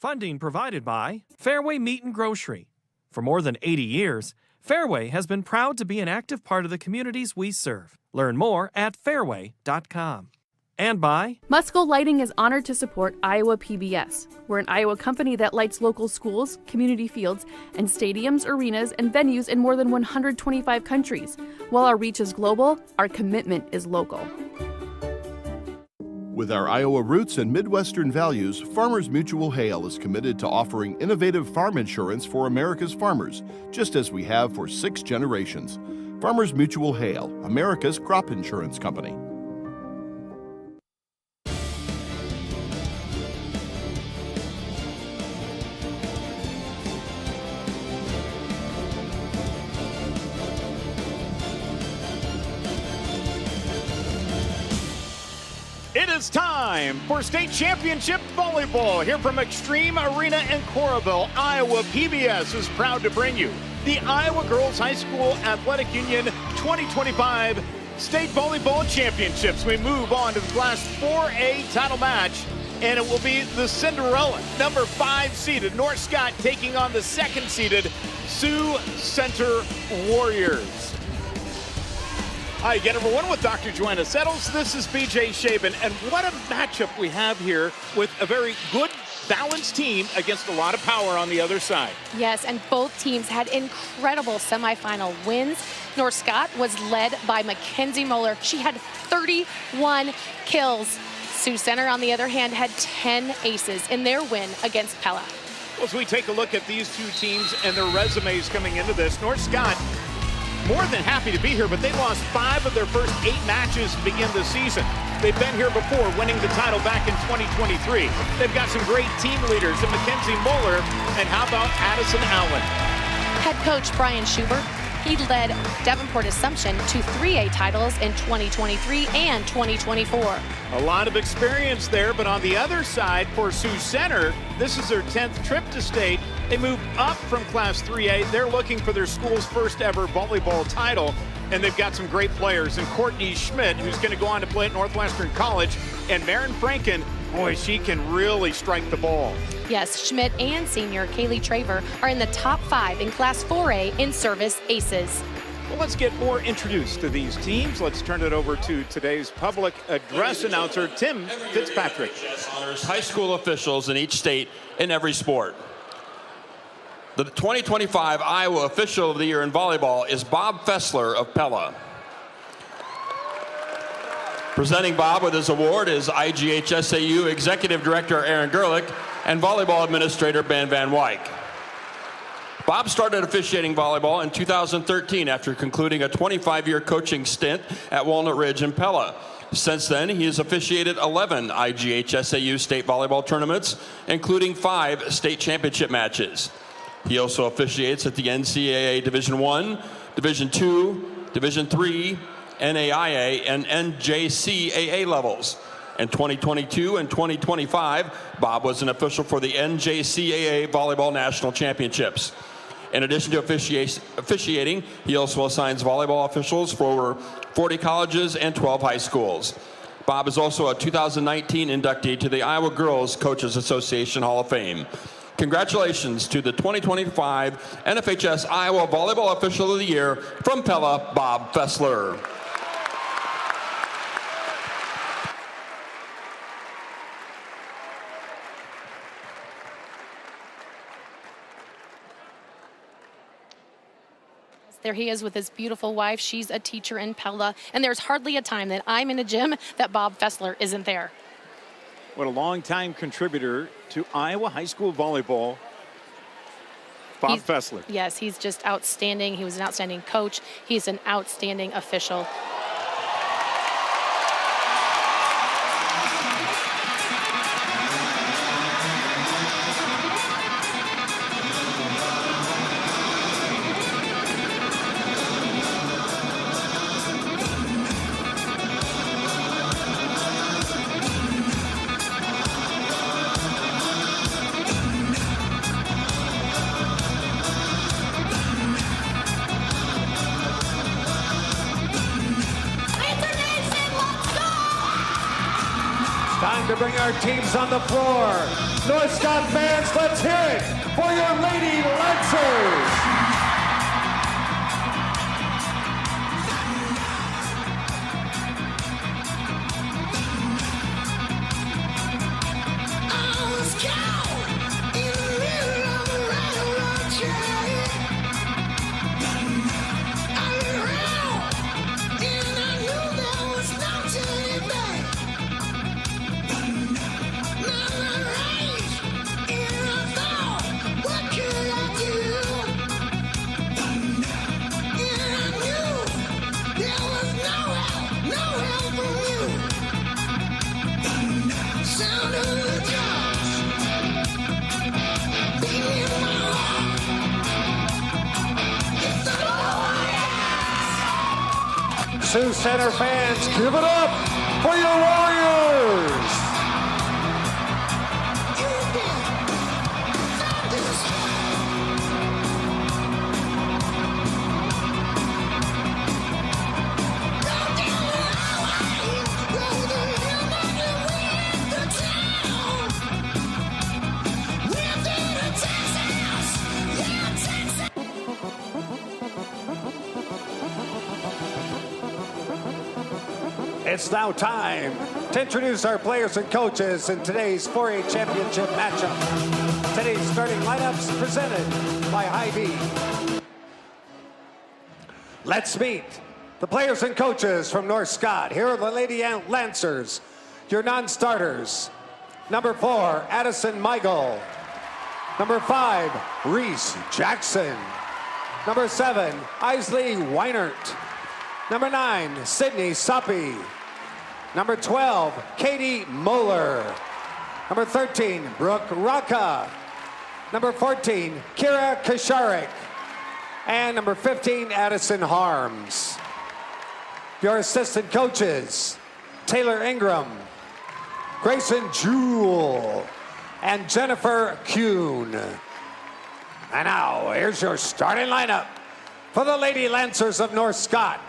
Funding provided by Fareway Meat and Grocery. For more than 80 years, Fareway has been proud to be an active part of the communities we serve. Learn more at fareway.com. And by Musco Lighting is honored to support Iowa PBS. We're an Iowa company that lights local schools, community fields, and stadiums, arenas, and venues in more than 125 countries. While our reach is global, our commitment is local. With our Iowa roots and Midwestern values, Farmers Mutual Hail is committed to offering innovative farm insurance for America's farmers, just as we have for 6 generations. Farmers Mutual Hail, America's crop insurance company. It is time for state championship volleyball here from Extreme Arena in Coralville. Iowa PBS is proud to bring you the Iowa Girls High School Athletic Union 2025 State Volleyball Championships. We move on to the Class 4A title match, and it will be the Cinderella, number 5 seeded North Scott taking on the 2nd seeded Sioux Center Warriors. Hi again, everyone, with Dr. Joanna Settles. This is BJ Shaban, and what a matchup we have here with a very good, balanced team against a lot of power on the other side. Yes, and both teams had incredible semifinal wins. North Scott was led by Mackenzie Moeller. She had 31 kills. Sioux Center, on the other hand, had 10 aces in their win against Pella. Well, as we take a look at these two teams and their resumes coming into this, North Scott more than happy to be here, but they lost 5 of their first 8 matches to begin the season. They've been here before, winning the title back in 2023. They've got some great team leaders in Mackenzie Moeller, and how about Addison Allen? Head coach Brian Schubert, he led Davenport Assumption to 3A titles in 2023 and 2024. A lot of experience there, but on the other side for Sioux Center, this is their 10th trip to state. They moved up from Class 3A. They're looking for their school's first ever volleyball title, and they've got some great players. And Courtney Schmidt, who's going to go on to play at Northwestern College, and Maren Franken, boy, she can really strike the ball. Yes, Schmidt and senior Kaylee Traver are in the top 5 in Class 4A in service aces. Well, let's get more introduced to these teams. Let's turn it over to today's public address announcer, Tim Fitzpatrick. Honors high school officials in each state in every sport. The 2025 Iowa Official of the Year in Volleyball is Bob Fessler of Pella. Presenting Bob with his award is IGHSAU Executive Director Aaron Gerlich and Volleyball Administrator Ben Van Wyk. Bob started officiating volleyball in 2013 after concluding a 25-year coaching stint at Walnut Ridge and Pella. Since then, he has officiated 11 IGHSAU state volleyball tournaments, including 5 state championship matches. He also officiates at the NCAA Division I, Division II, Division III, NAIA, and NJCAA levels. In 2022 and 2025, Bob was an official for the NJCAA Volleyball National Championships. In addition to officiating, he also assigns volleyball officials for over 40 colleges and 12 high schools. Bob is also a 2019 inductee to the Iowa Girls Coaches Association Hall of Fame. Congratulations to the 2025 NFHS Iowa Volleyball Official of the Year from Pella, Bob Fessler. There he is with his beautiful wife. She's a teacher in Pella, and there's hardly a time that I'm in a gym that Bob Fessler isn't there. What a long-time contributor to Iowa high school volleyball, Bob Fessler. Yes, he's just outstanding. He was an outstanding coach. He's an outstanding official. bring our teams on the floor. North Scott fans, let's hear it for your Lady Lancers. Sioux Center fans, give it up for your Warriors! It's now time to introduce our players and coaches in today's 4A championship matchup. Today's starting lineups presented by Hy-Vee. Let's meet the players and coaches from North Scott. Here are the Lady Lancers, your non-starters. Number 4, Addison Michael. Number 5, Reese Jackson. Number 7, Isley Weinert. Number 9, Sydney Soppy. Number 12, Katie Moeller. Number 13, Brooke Rocca. Number 14, Kira Kasharik. And number 15, Addison Harms. Your assistant coaches, Taylor Ingram, Grayson Jewell, and Jennifer Kuhn. And now, here's your starting lineup for the Lady Lancers of North Scott.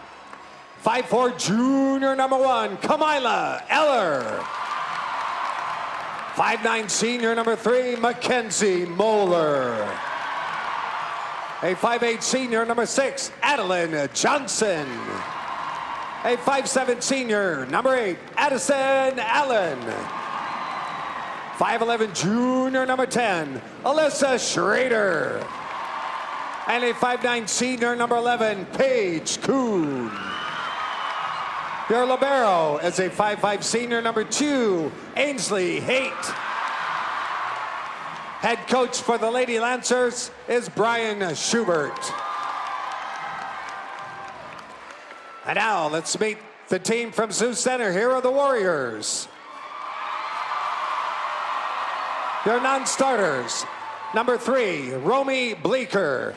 5'4" junior number 1, Kamila Eller. 5'9" senior number 3, Mackenzie Moeller. A 5'8" senior number 6, Adeline Johnson. A 5'7" senior number 8, Addison Allen. 5'11" junior number 10, Alyssa Schrader. And a 5'9" senior number 11, Paige Kuhn. Your libero is a 5'5" senior number 2, Ainsley Haight. Head coach for the Lady Lancers is Brian Schubert. And now let's meet the team from Sioux Center. Here are the Warriors. Your non-starters, number 3, Romy Bleeker.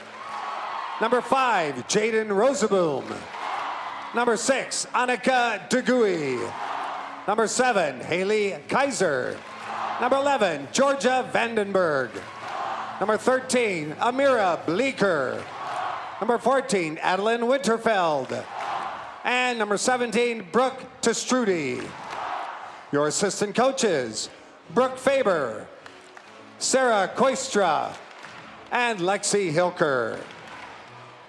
Number 5, Jaden Rosaboom. Number 6, Annika DeGuy. Number 7, Haley Kaiser. Number 11, Georgia Vandenberg. Number 13, Amira Bleeker. Number 14, Adeline Winterfeld. And number 17, Brooke Testrudy. Your assistant coaches, Brooke Faber, Sarah Koistra, and Lexi Hilker.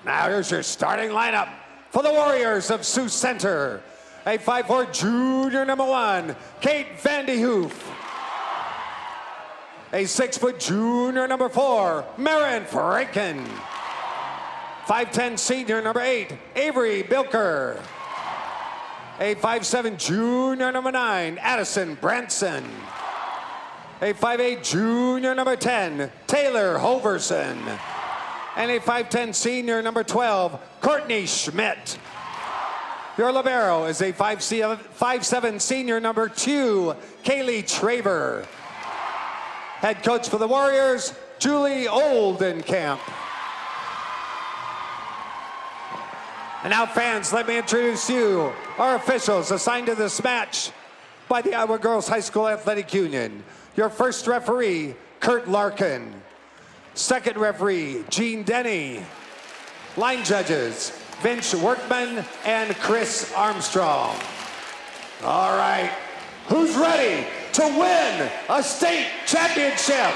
Now here's your starting lineup for the Warriors of Sioux Center. A 5'4" junior number 1, Kate Vandehoof. A 6' junior number 4, Marin Franken. 5'10" senior number 8, Avery Bilker. A 5'7" junior number 9, Addison Branson. A 5'8" junior number 10, Taylor Hoverson. And a 5'10" senior number 12, Courtney Schmidt. Your libero is a 5'7" senior number 2, Kaylee Traver. Head coach for the Warriors, Julie Oldenkamp. And now, fans, let me introduce you, our officials assigned to this match by the Iowa Girls High School Athletic Union. Your first referee, Kurt Larkin. Second referee, Gene Denny. Line judges, Vince Workman and Chris Armstrong. All right, who's ready to win a state championship.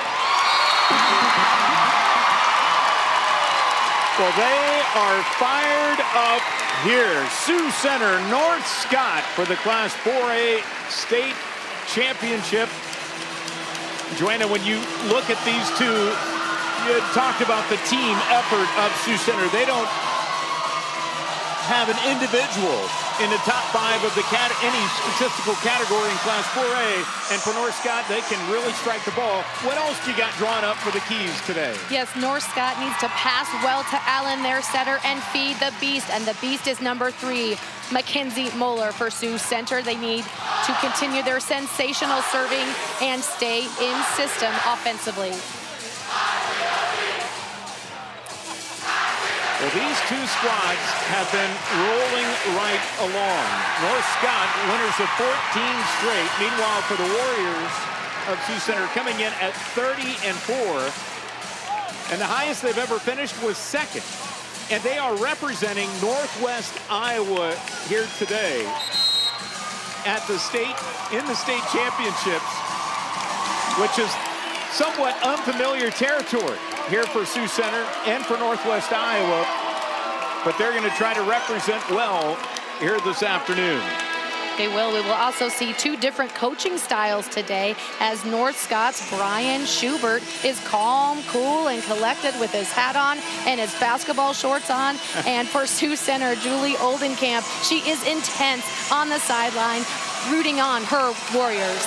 Well, they are fired up here. Sioux Center, North Scott for the Class 4A state championship. Joanna, when you look at these two, you had talked about the team effort of Sioux Center. They don't have an individual in the top 5 of the any statistical category in Class 4A. And for North Scott, they can really strike the ball. What else do you got drawn up for the keys today? Yes, North Scott needs to pass well to Allen, their setter, and feed the beast. And the beast is number 3, Mackenzie Moeller for Sioux Center. They need to continue their sensational serving and stay in system offensively. Well, these two squads have been rolling right along. North Scott, winners of 14 straight. Meanwhile, for the Warriors of Sioux Center, coming in at 30-4. And the highest they've ever finished was 2nd. And they are representing Northwest Iowa here today at the in the state championships, which is somewhat unfamiliar territory here for Sioux Center and for Northwest Iowa, but they're going to try to represent well here this afternoon. They will. We will also see 2 different coaching styles today, as North Scott's Brian Schubert is calm, cool, and collected with his hat on and his basketball shorts on. And for Sioux Center, Julie Oldenkamp, she is intense on the sideline, rooting on her Warriors.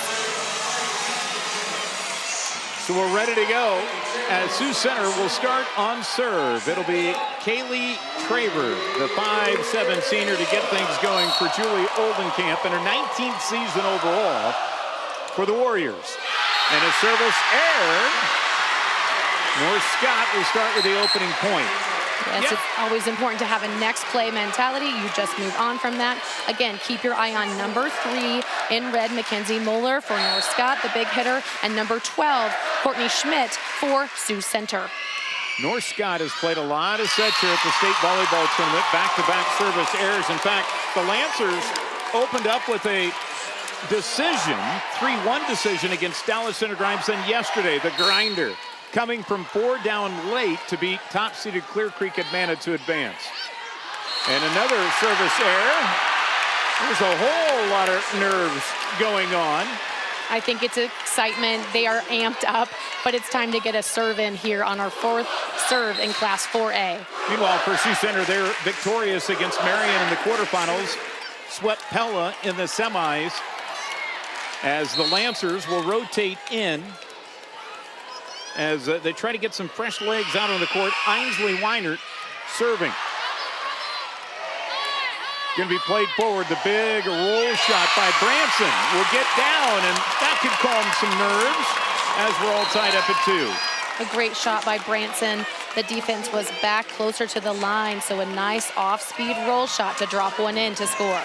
So we're ready to go as Sioux Center will start on serve. It'll be Kaylee Traver, the 5'7" senior, to get things going for Julie Oldenkamp in her 19th season overall for the Warriors. And a service error. North Scott will start with the opening point. Yes, it's always important to have a next play mentality. You just move on from that. Again, keep your eye on number 3 in red, Mackenzie Moeller for North Scott, the big hitter, and number 12, Courtney Schmidt for Sioux Center. North Scott has played a lot of sets here at the state volleyball tournament, back-to-back service errors. In fact, the Lancers opened up with a decision, 3-1 decision against Dallas Center Grimson yesterday, the grinder, coming from 4 down late to beat top-seeded Clear Creek Advanta to advance. And another service error. There's a whole lot of nerves going on. I think it's excitement. They are amped up, but it's time to get a serve in here on our 4th serve in Class 4A. Meanwhile, for Sioux Center, they're victorious against Marion in the quarterfinals, swept Pella in the semis, as the Lancers will rotate in as they try to get some fresh legs out on the court. Ainsley Weinert serving. Going to be played forward. The big roll shot by Branson will get down, and that could calm some nerves as we're all tied up at 2. A great shot by Branson. The defense was back closer to the line, so a nice off-speed roll shot to drop one in to score.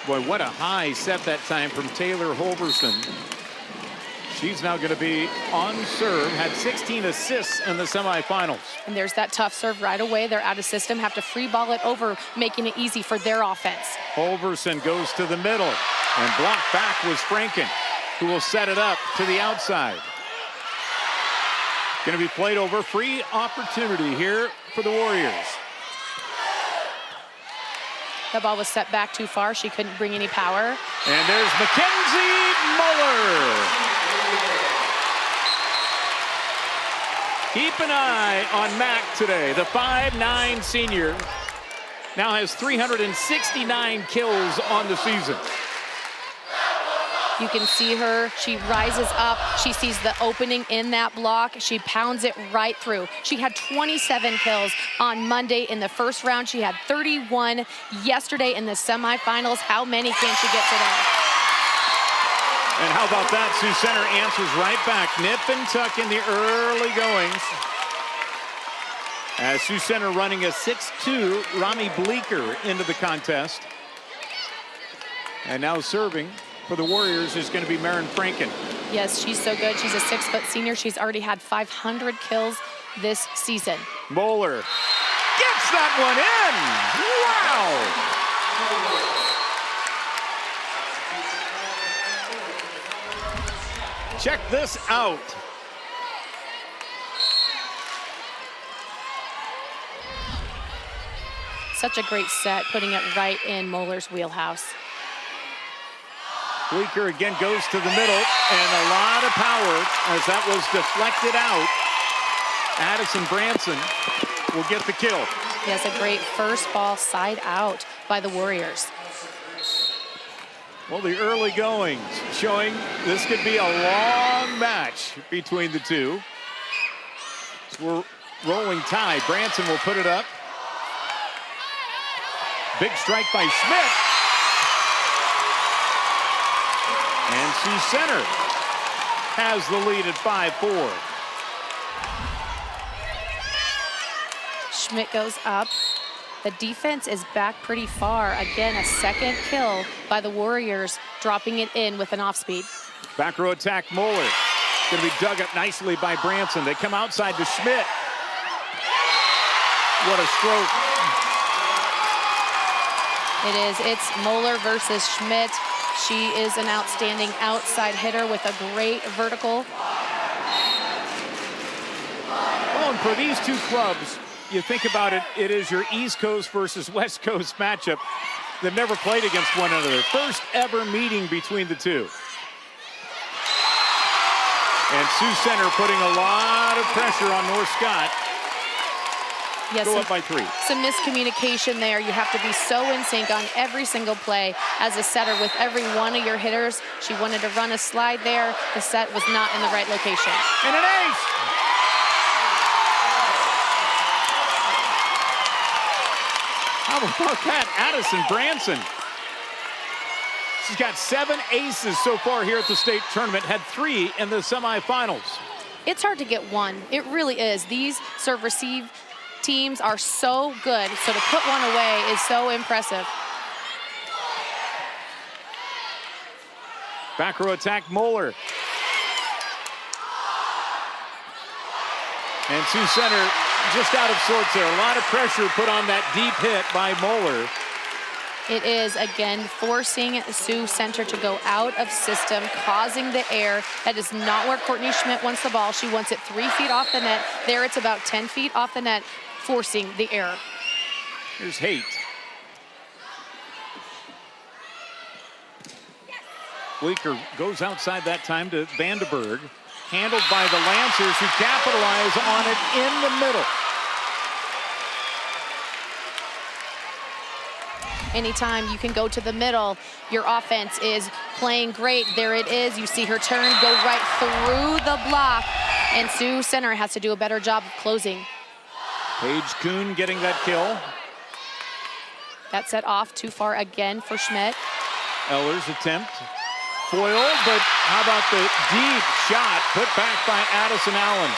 Boy, what a high set that time from Taylor Holverson. She's now going to be on serve, had 16 assists in the semifinals. And there's that tough serve right away. They're out of system, have to free ball it over, making it easy for their offense. Holverson goes to the middle, and blocked back was Franken, who will set it up to the outside. Going to be played over. Free opportunity here for the Warriors. The ball was set back too far. She couldn't bring any power. And there's Mackenzie Moeller. Keep an eye on Mac today. The 5'9" senior now has 369 kills on the season. You can see her. She rises up. She sees the opening in that block. She pounds it right through. She had 27 kills on Monday in the first round. She had 31 yesterday in the semifinals. How many can she get today? And how about that? Sioux Center answers right back. Nip and tuck in the early goings. As Sioux Center running a 6'2", Rami Bleeker into the contest. And now serving for the Warriors is going to be Maren Franken. Yes, she's so good. She's a 6-foot senior. She's already had 500 kills this season. Moeller gets that one in. Wow! Check this out. Such a great set, putting it right in Moeller's wheelhouse. Bleeker again goes to the middle, and a lot of power as that was deflected out. Addison Branson will get the kill. Yes, a great first ball side out by the Warriors. Well, the early goings showing this could be a long match between the two. So we're rolling tie. Branson will put it up. Big strike by Schmidt. And Sioux Center has the lead at 5-4. Schmidt goes up. The defense is back pretty far. Again, a second kill by the Warriors, dropping it in with an off-speed. Back row attack, Moeller. Going to be dug up nicely by Branson. They come outside to Schmidt. What a stroke. It is. It's Moeller versus Schmidt. She is an outstanding outside hitter with a great vertical. Well, and for these two clubs, you think about it, it is your East Coast versus West Coast matchup. They've never played against one another. First ever meeting between the two. And Sioux Center putting a lot of pressure on North Scott. Yes, Go up by 3. Some miscommunication there. You have to be so in sync on every single play as a setter with every one of your hitters. She wanted to run a slide there. The set was not in the right location. And an ace! How about that? Addison Branson. She's got 7 aces so far here at the state tournament. Had 3 in the semifinals. It's hard to get one. It really is. These serve-receive teams are so good, so to put one away is so impressive. Back row attack, Moeller. And Sioux Center just out of sorts there. A lot of pressure put on that deep hit by Moeller. It is, again, forcing Sioux Center to go out of system, causing the error. That is not where Courtney Schmidt wants the ball. She wants it 3 feet off the net. There it's about 10 feet off the net, forcing the error. Here's Haight. Bleeker goes outside that time to Vandenberg. Handled by the Lancers, who capitalize on it in the middle. Anytime you can go to the middle, your offense is playing great. There it is. You see her turn, go right through the block. And Sioux Center has to do a better job of closing. Paige Kuhn getting that kill. That set off too far again for Schmidt. Eller's attempt. Foiled, but how about the deep shot put back by Addison Allen?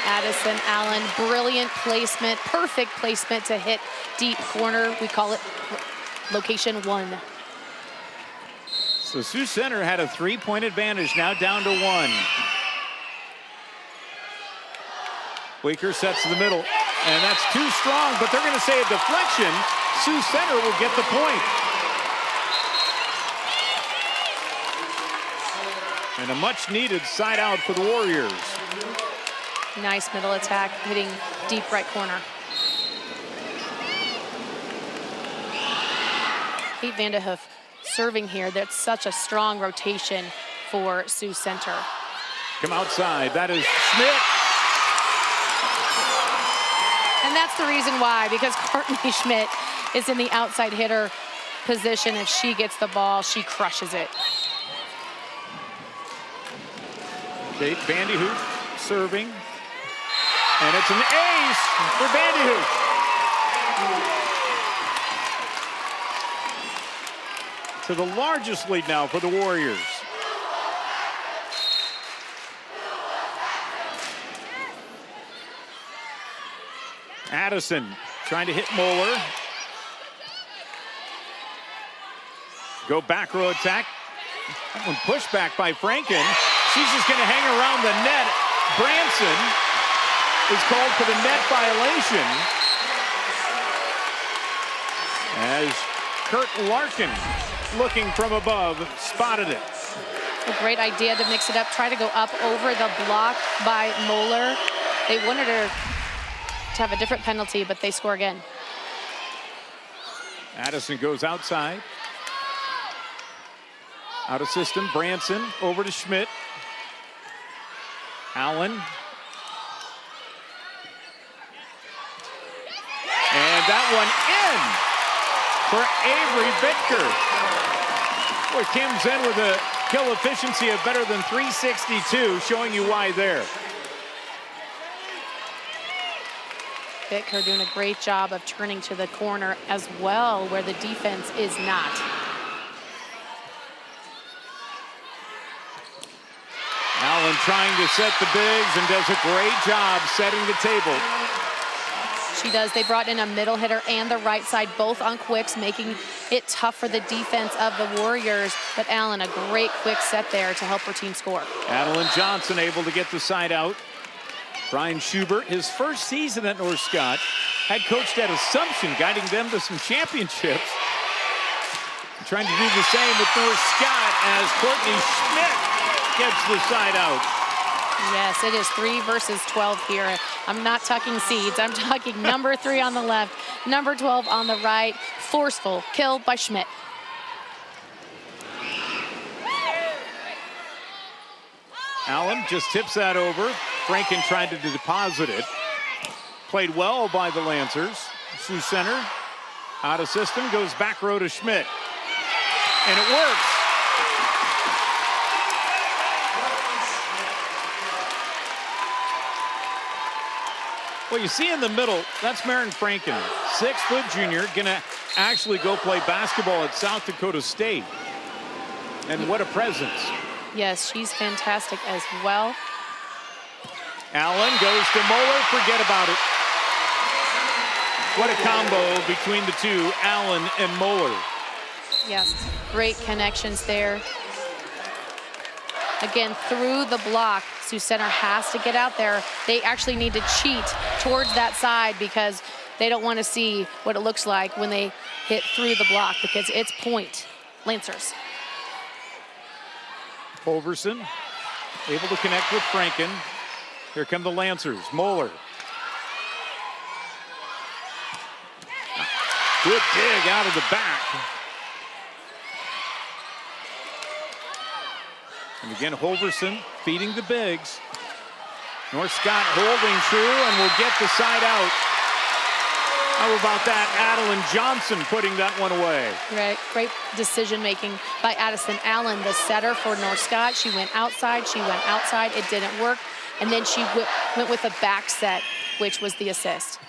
Addison Allen, brilliant placement, perfect placement to hit deep corner. We call it location 1. So Sioux Center had a 3-point advantage, now down to 1. Bleeker sets to the middle, and that's too strong, but they're going to say a deflection. Sioux Center will get the point. And a much-needed side out for the Warriors. Nice middle attack, hitting deep right corner. Kate Vandehoof serving here. That's such a strong rotation for Sioux Center. Come outside. That is Schmidt. And that's the reason why, because Courtney Schmidt is in the outside hitter position. If she gets the ball, she crushes it. Kate Vandehoof serving. And it's an ace for Vandehoof. To the largest lead now for the Warriors. Addison trying to hit Moeller. Go back row attack. That one pushed back by Franken. She's just going to hang around the net. Branson is called for the net violation as Kurt Larkin, looking from above, spotted it. A great idea to mix it up, try to go up over the block by Moeller. They wanted her to have a different penalty, but they score again. Addison goes outside. Out of system, Branson over to Schmidt. Allen. And that one in for Avery Bittker. Boy, Kim's in with a kill efficiency of better than 362, showing you why there. Bittker doing a great job of turning to the corner as well, where the defense is not. Allen trying to set the bigs and does a great job setting the table. She does. They brought in a middle hitter and the right side, both on quicks, making it tough for the defense of the Warriors. But Allen, a great quick set there to help her team score. Adeline Johnson able to get the side out. Brian Schubert, his first season at North Scott, had coached at Assumption, guiding them to some championships. Trying to do the same with North Scott as Courtney Schmidt gets the side out. Yes, it is 3 versus 12 here. I'm not talking seeds. I'm talking number 3 on the left, number 12 on the right. Forceful kill by Schmidt. Allen just tips that over. Franken tried to deposit it. Played well by the Lancers. Sioux Center out of system, goes back row to Schmidt. And it works. Well, you see in the middle, that's Maren Franken, 6-foot junior, gonna actually go play basketball at South Dakota State. And what a presence. Yes, she's fantastic as well. Allen goes to Moeller, forget about it. What a combo between the two, Allen and Moeller. Yes, great connections there. Again, through the block, Sioux Center has to get out there. They actually need to cheat towards that side because they don't want to see what it looks like when they hit through the block, because it's point Lancers. Fulverson able to connect with Franken. Here come the Lancers. Moeller. Good dig out of the back. And again, Holverson feeding the bigs. North Scott holding true and will get the side out. How about that? Adeline Johnson putting that one away. Great decision making by Addison Allen, the setter for North Scott. She went outside, it didn't work. And then she went with a back set, which was the assist.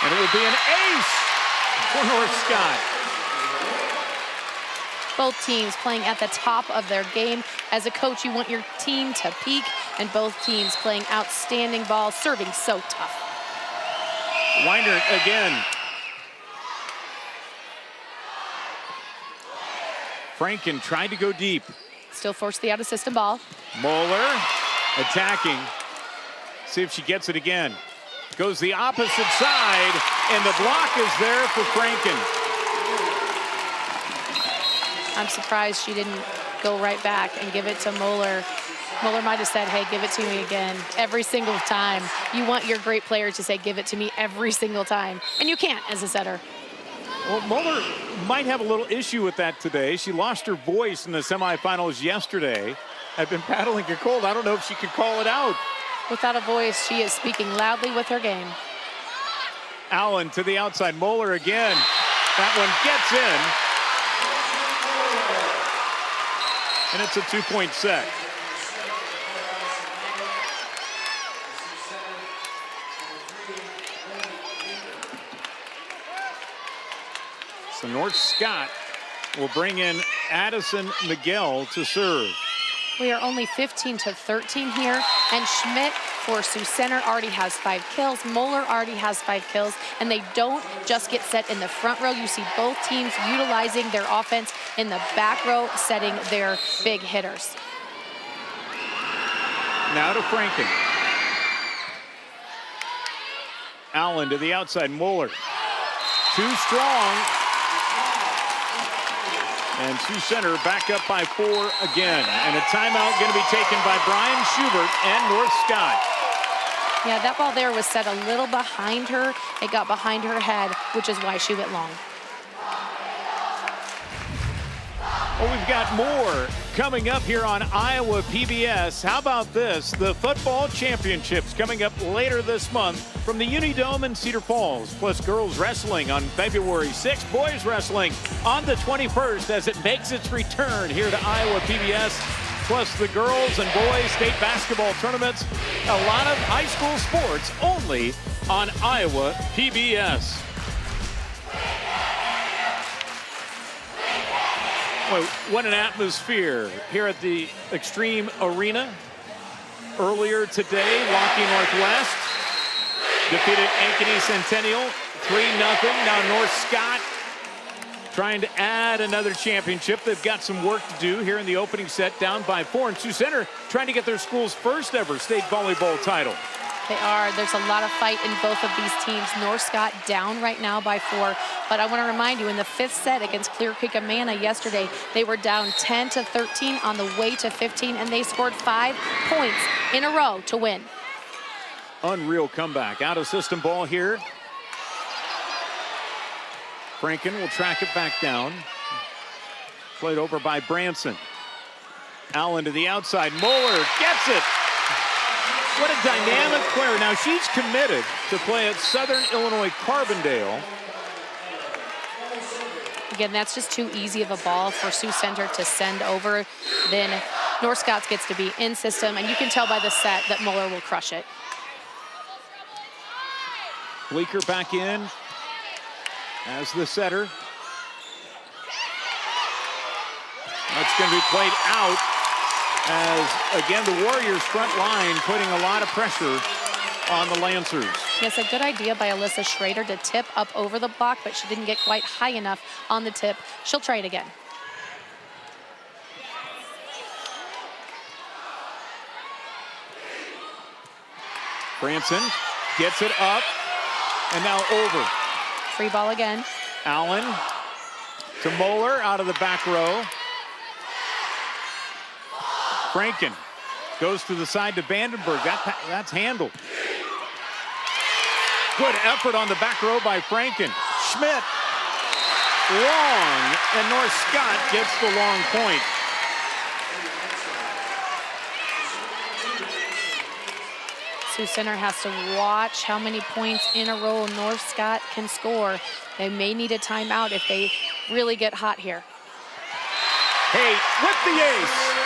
And it will be an ace for North Scott. Both teams playing at the top of their game. As a coach, you want your team to peak, and both teams playing outstanding ball, serving so tough. Weinert again. Franken tried to go deep. Still forced the out-of-system ball. Moeller attacking. See if she gets it again. Goes the opposite side, and the block is there for Franken. I'm surprised she didn't go right back and give it to Moeller. Moeller might have said, hey, give it to me again every single time. You want your great player to say, give it to me every single time. And you can't as a setter. Well, Moeller might have a little issue with that today. She lost her voice in the semifinals yesterday. I've been battling a cold. I don't know if she could call it out. Without a voice, she is speaking loudly with her game. Allen to the outside. Moeller again. That one gets in. And it's a 2-point set. So North Scott will bring in Addison Miguel to serve. We are only 15-13 here, and Schmidt for Sioux Center already has 5 kills. Moeller already has 5 kills, and they don't just get set in the front row. You see both teams utilizing their offense in the back row, setting their big hitters. Now to Franken. Allen to the outside, Moeller. Too strong. And Sioux Center back up by 4 again. And a timeout going to be taken by Brian Schubert and North Scott. Yeah, that ball there was set a little behind her. It got behind her head, which is why she went long. Well, we've got more coming up here on Iowa PBS. How about this? The football championships coming up later this month from the Unidome in Cedar Falls. Plus girls wrestling on February 6th. Boys wrestling on the 21st as it makes its return here to Iowa PBS. Plus the girls and boys state basketball tournaments. A lot of high school sports only on Iowa PBS. Boy, what an atmosphere here at the Extreme Arena. Earlier today, Lockheed Northwest defeated Ankeny Centennial 3-0. Now North Scott trying to add another championship. They've got some work to do here in the opening set, down by 4. And Sioux Center trying to get their school's first ever state volleyball title. They are. There's a lot of fight in both of these teams. North Scott down right now by 4. But I want to remind you, in the 5th set against Clear Creek Amana yesterday, they were down 10-13 on the way to 15, and they scored 5 points in a row to win. Unreal comeback. Out of system ball here. Franken will track it back down. Played over by Branson. Allen to the outside. Moeller gets it. What a dynamic player. Now she's committed to play at Southern Illinois Carbondale. Again, that's just too easy of a ball for Sioux Center to send over. Then North Scott gets to be in system, and you can tell by the set that Moeller will crush it. Bleeker back in as the setter. That's going to be played out as, again, the Warriors front line putting a lot of pressure on the Lancers. Yes, a good idea by Alyssa Schrader to tip up over the block, but she didn't get quite high enough on the tip. She'll try it again. Branson gets it up and now over. Free ball again. Allen to Moeller out of the back row. Franken goes to the side to Vandenberg. That's handled. Good effort on the back row by Franken. Schmidt, long, and North Scott gets the long point. Sioux Center has to watch how many points in a row North Scott can score. They may need a timeout if they really get hot here. Hey, with the ace.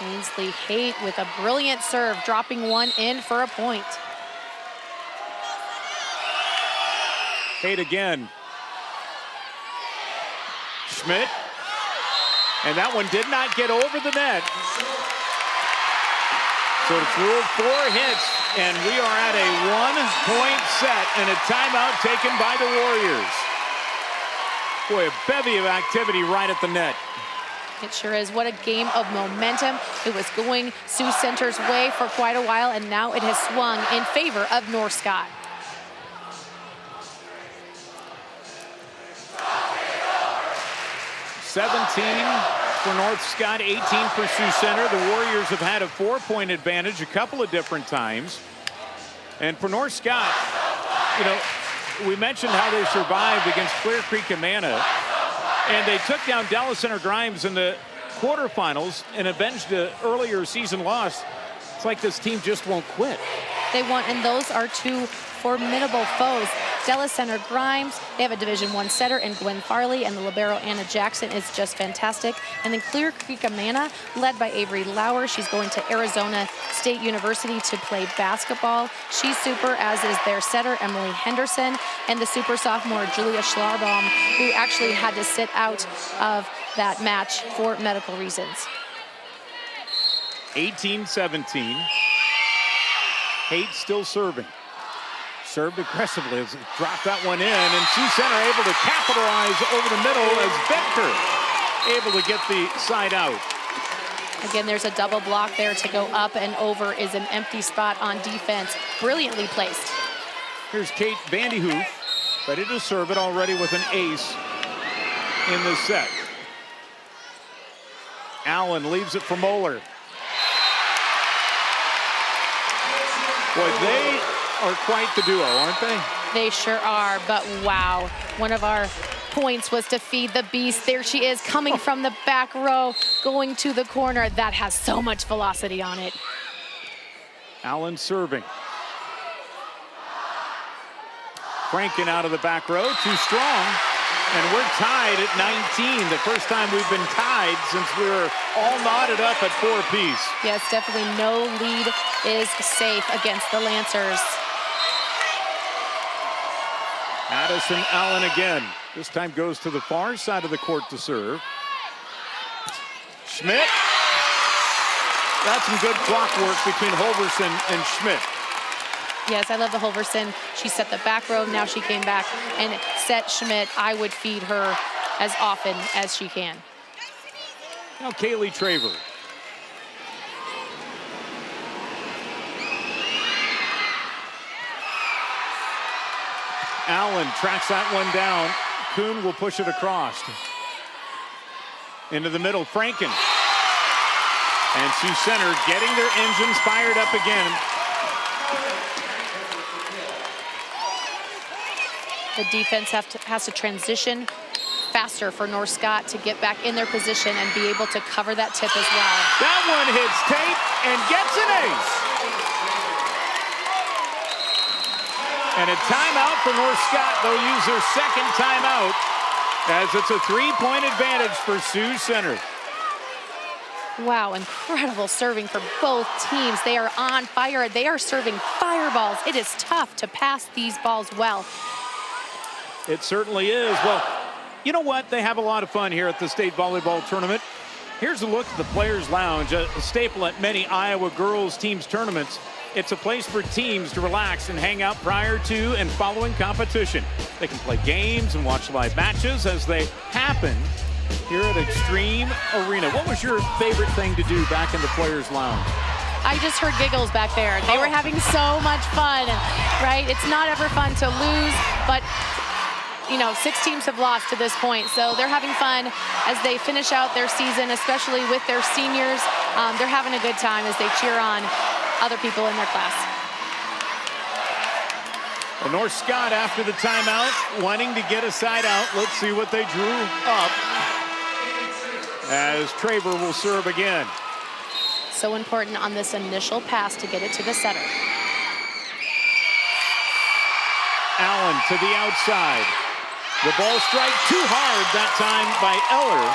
Ainsley Haight with a brilliant serve, dropping one in for a point. Haight again. Schmidt. And that one did not get over the net. So it's ruled 4 hits, and we are at a 1-point set and a timeout taken by the Warriors. Boy, a bevy of activity right at the net. It sure is. What a game of momentum. It was going Sioux Center's way for quite a while, and now it has swung in favor of North Scott. For North Scott, 18 for Sioux Center. The Warriors have had a 4-point advantage a couple of different times. And for North Scott, you know, we mentioned how they survived against Clear Creek Amana. And they took down Dallas Center Grimes in the quarterfinals and avenged an earlier season loss. It's like this team just won't quit. They won't, and those are 2 formidable foes. Dallas Center Grimes, they have a Division I setter in Gwen Farley, and the libero Anna Jackson is just fantastic. And then Clear Creek Amana, led by Avery Lauer. She's going to Arizona State University to play basketball. She's super, as is their setter, Emily Henderson, and the super sophomore, Julia Schlarbaum, who actually had to sit out of that match for medical reasons. 18-17. Haight still serving. Served aggressively as it dropped that one in, and Sioux Center able to capitalize over the middle as Becker able to get the side out. Again, there's a double block there to go up and over is an empty spot on defense. Brilliantly placed. Here's Kate Vandyhoof, ready to serve it already with an ace in the set. Allen leaves it for Moeller. Boy, they are quite the duo, aren't they? They sure are, but wow. One of our points was to feed the beast. There she is, coming from the back row, going to the corner. That has so much velocity on it. Allen serving. Franken out of the back row, too strong. And we're tied at 19. The first time we've been tied since we were all knotted up at 4 apiece. Yes, definitely no lead is safe against the Lancers. Addison Allen again. This time goes to the far side of the court to serve. Schmidt. That's some good block work between Holverson and Schmidt. Yes, I love the Holverson. She set the back row. Now she came back and set Schmidt. I would feed her as often as she can. Now Kaylee Traver. Allen tracks that one down. Kuhn will push it across. Into the middle, Franken. And Sioux Center getting their engines fired up again. The defense has to transition faster for North Scott to get back in their position and be able to cover that tip as well. That one hits Tate and gets an ace. And a timeout for North Scott. They'll use their second timeout as it's a 3-point advantage for Sioux Center. Wow, incredible serving for both teams. They are on fire. They are serving fireballs. It is tough to pass these balls well. It certainly is. Well, you know what? They have a lot of fun here at the state volleyball tournament. Here's a look at the Players Lounge, a staple at many Iowa girls teams tournaments. It's a place for teams to relax and hang out prior to and following competition. They can play games and watch live matches as they happen here at Extreme Arena. What was your favorite thing to do back in the Players Lounge? I just heard giggles back there. They were having so much fun, right? It's not ever fun to lose, but you know, 6 teams have lost to this point, so they're having fun as they finish out their season, especially with their seniors. They're having a good time as they cheer on other people in their class. Well, North Scott, after the timeout, wanting to get a side out. Let's see what they drew up as Traver will serve again. So important on this initial pass to get it to the setter. Allen to the outside. The ball strike too hard that time by Eller.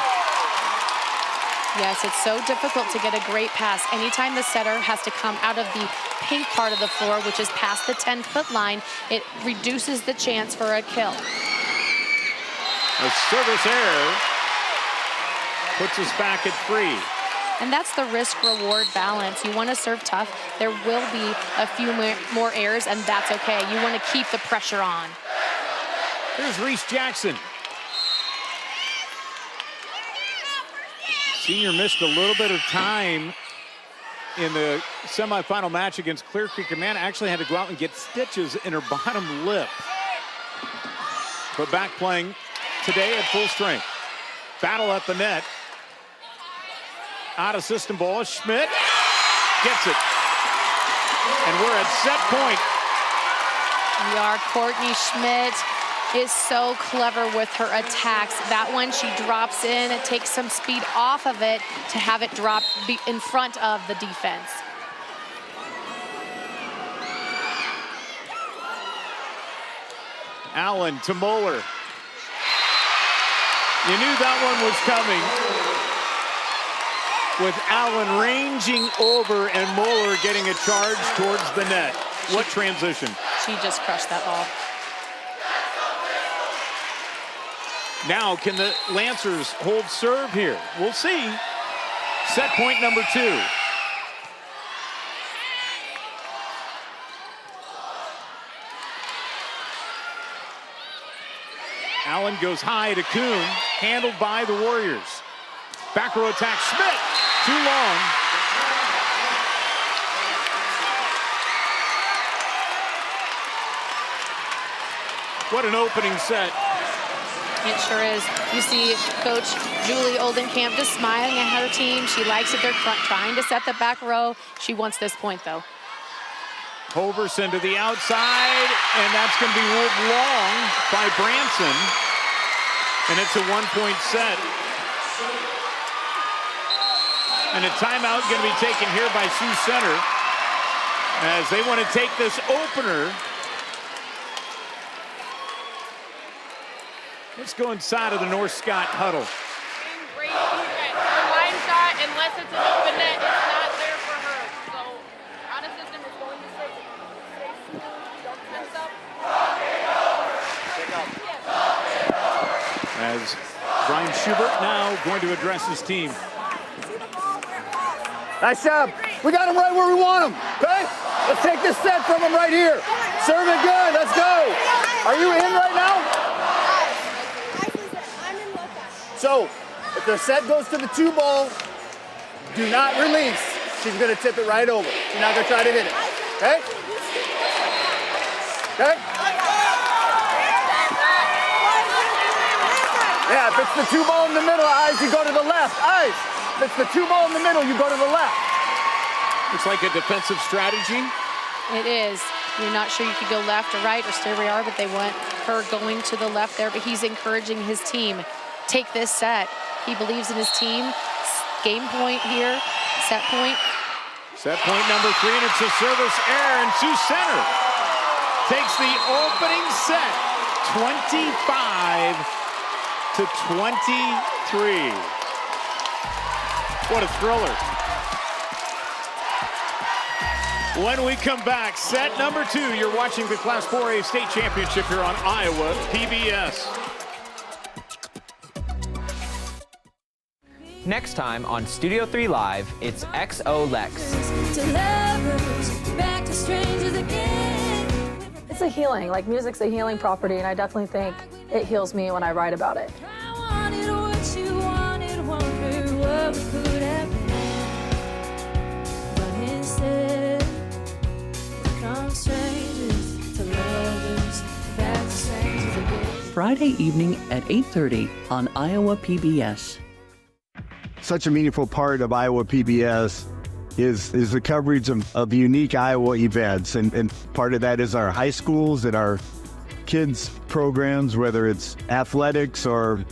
Yes, it's so difficult to get a great pass. Anytime the setter has to come out of the pink part of the floor, which is past the 10-foot line, it reduces the chance for a kill. A service error puts us back at 3. And that's the risk-reward balance. You want to serve tough. There will be a few more errors, and that's okay. You want to keep the pressure on. Here's Reese Jackson. Senior missed a little bit of time in the semifinal match against Clear Creek. Amanda actually had to go out and get stitches in her bottom lip. But back playing today at full strength. Battle at the net. Out of system ball. Schmidt gets it. And we're at set point. We are. Courtney Schmidt is so clever with her attacks. That one, she drops in, it takes some speed off of it to have it drop in front of the defense. Allen to Moeller. You knew that one was coming. With Allen ranging over and Moeller getting a charge towards the net. What transition? She just crushed that ball. Now, can the Lancers hold serve here? We'll see. Set point number 2. Allen goes high to Kuhn, handled by the Warriors. Back row attack, Schmidt, too long. What an opening set. It sure is. You see Coach Julie Oldenkamp just smiling at her team. She likes it. They're trying to set the back row. She wants this point, though. Holverson to the outside, and that's going to be ruled long by Branson. And it's a one-point set. And a timeout going to be taken here by Sioux Center as they want to take this opener. Let's go inside of the North Scott huddle. Great defense. Her line shot, unless it's an open net, it's not there for her. So, out of system is going to stay smooth, don't mess up. As Brian Schubert now going to address his team. Nice job. We got him right where we want him, okay? Let's take this set from him right here. Serve it good, let's go. Are you in right now? So, if the set goes to the 2-ball, do not release. She's going to tip it right over. She's not going to try to hit it. Okay? Okay? Yeah, if it's the 2-ball in the middle, eyes, you go to the left. Eyes. If it's the 2-ball in the middle, you go to the left. It's like a defensive strategy. It is. You're not sure you could go left or right or stay where you are, but they want her going to the left there. But he's encouraging his team. Take this set. He believes in his team. Game point here, set point. Set point number 3, and it's a service error, and Sioux Center takes the opening set, 25 to 23. What a thriller. When we come back, set number 2, you're watching the Class 4A State Championship here on Iowa PBS. Next time on Studio 3 Live, it's XO Lex. It's a healing, like music's a healing property, and I definitely think it heals me when I write about it. Friday evening at 8:30 on Iowa PBS. Such a meaningful part of Iowa PBS is the coverage of unique Iowa events. And part of that is our high schools and our kids programs, whether it's athletics or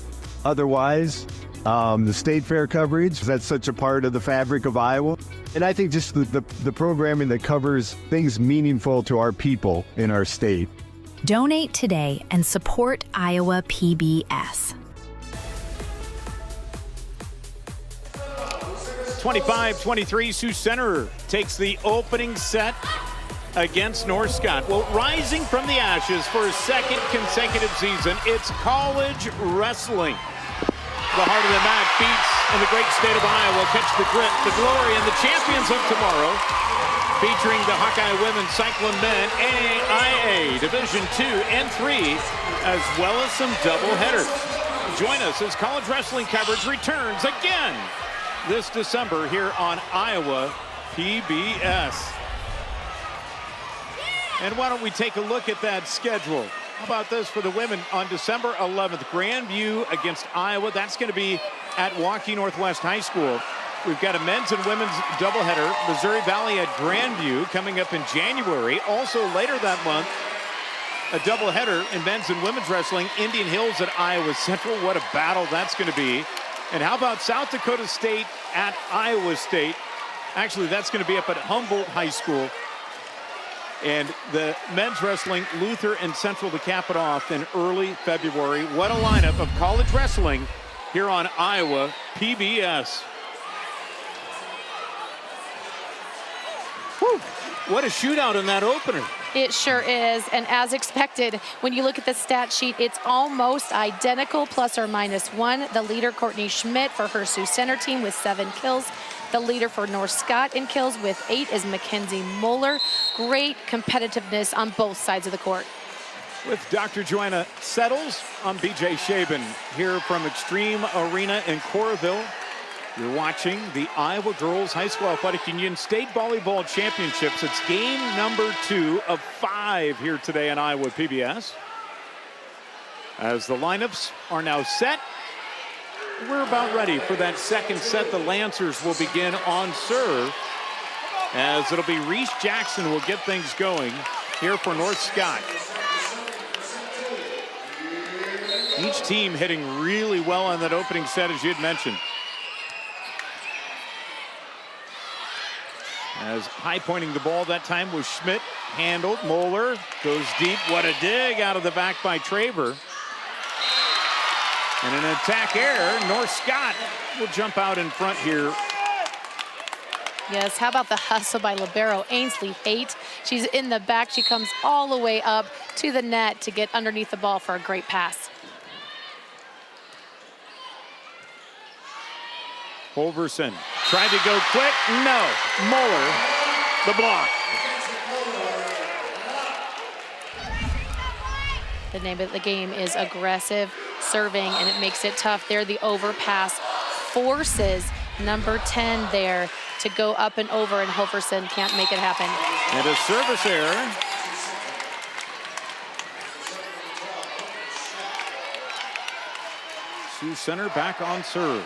otherwise. The state fair coverage, that's such a part of the fabric of Iowa. And I think just the programming that covers things meaningful to our people in our state. Donate today and support Iowa PBS. 25-23, Sioux Center takes the opening set against North Scott. Well, rising from the ashes for a second consecutive season, it's college wrestling. The heart of the mat beats in the great state of Iowa. Catch the grit, the glory, and the champions of tomorrow. Featuring the Hawkeye women, Cyclone men, AIA Division 2 and 3, as well as some doubleheaders. Join us as college wrestling coverage returns again this December here on Iowa PBS. And why don't we take a look at that schedule? How about this for the women on December 11th? Grandview against Iowa. That's going to be at Waukee Northwest High School. We've got a men's and women's doubleheader. Missouri Valley at Grandview coming up in January. Also later that month, a doubleheader in men's and women's wrestling. Indian Hills at Iowa Central. What a battle that's going to be. And how about South Dakota State at Iowa State? Actually, that's going to be up at Humboldt High School. And the men's wrestling, Luther and Central to cap it off in early February. What a lineup of college wrestling here on Iowa PBS. Whew. What a shootout in that opener. It sure is, and as expected, when you look at the stat sheet, it's almost identical, plus or minus one. The leader, Courtney Schmidt, for her Sioux Center team with 7 kills. The leader for North Scott in kills with 8 is Mackenzie Moeller. Great competitiveness on both sides of the court. With Dr. Joanna Settles, I'm BJ Shaban here from Extreme Arena in Coralville. You're watching the Iowa Girls High School Athletic Union State Volleyball Championships. It's game number 2 of 5 here today on Iowa PBS. As the lineups are now set, we're about ready for that second set. The Lancers will begin on serve, as it'll be Reese Jackson will get things going here for North Scott. Each team hitting really well on that opening set, as you had mentioned. As high pointing the ball that time was Schmidt, handled. Moeller goes deep. What a dig out of the back by Traver. And an attack error. North Scott will jump out in front here. Yes, how about the hustle by libero Ainsley Haight? She's in the back. She comes all the way up to the net to get underneath the ball for a great pass. Holverson tried to go quick. No. Moeller, the block. The name of the game is aggressive serving, and it makes it tough there. The overpass forces number 10 there to go up and over, and Holverson can't make it happen. And a service error. Sioux Center back on serve.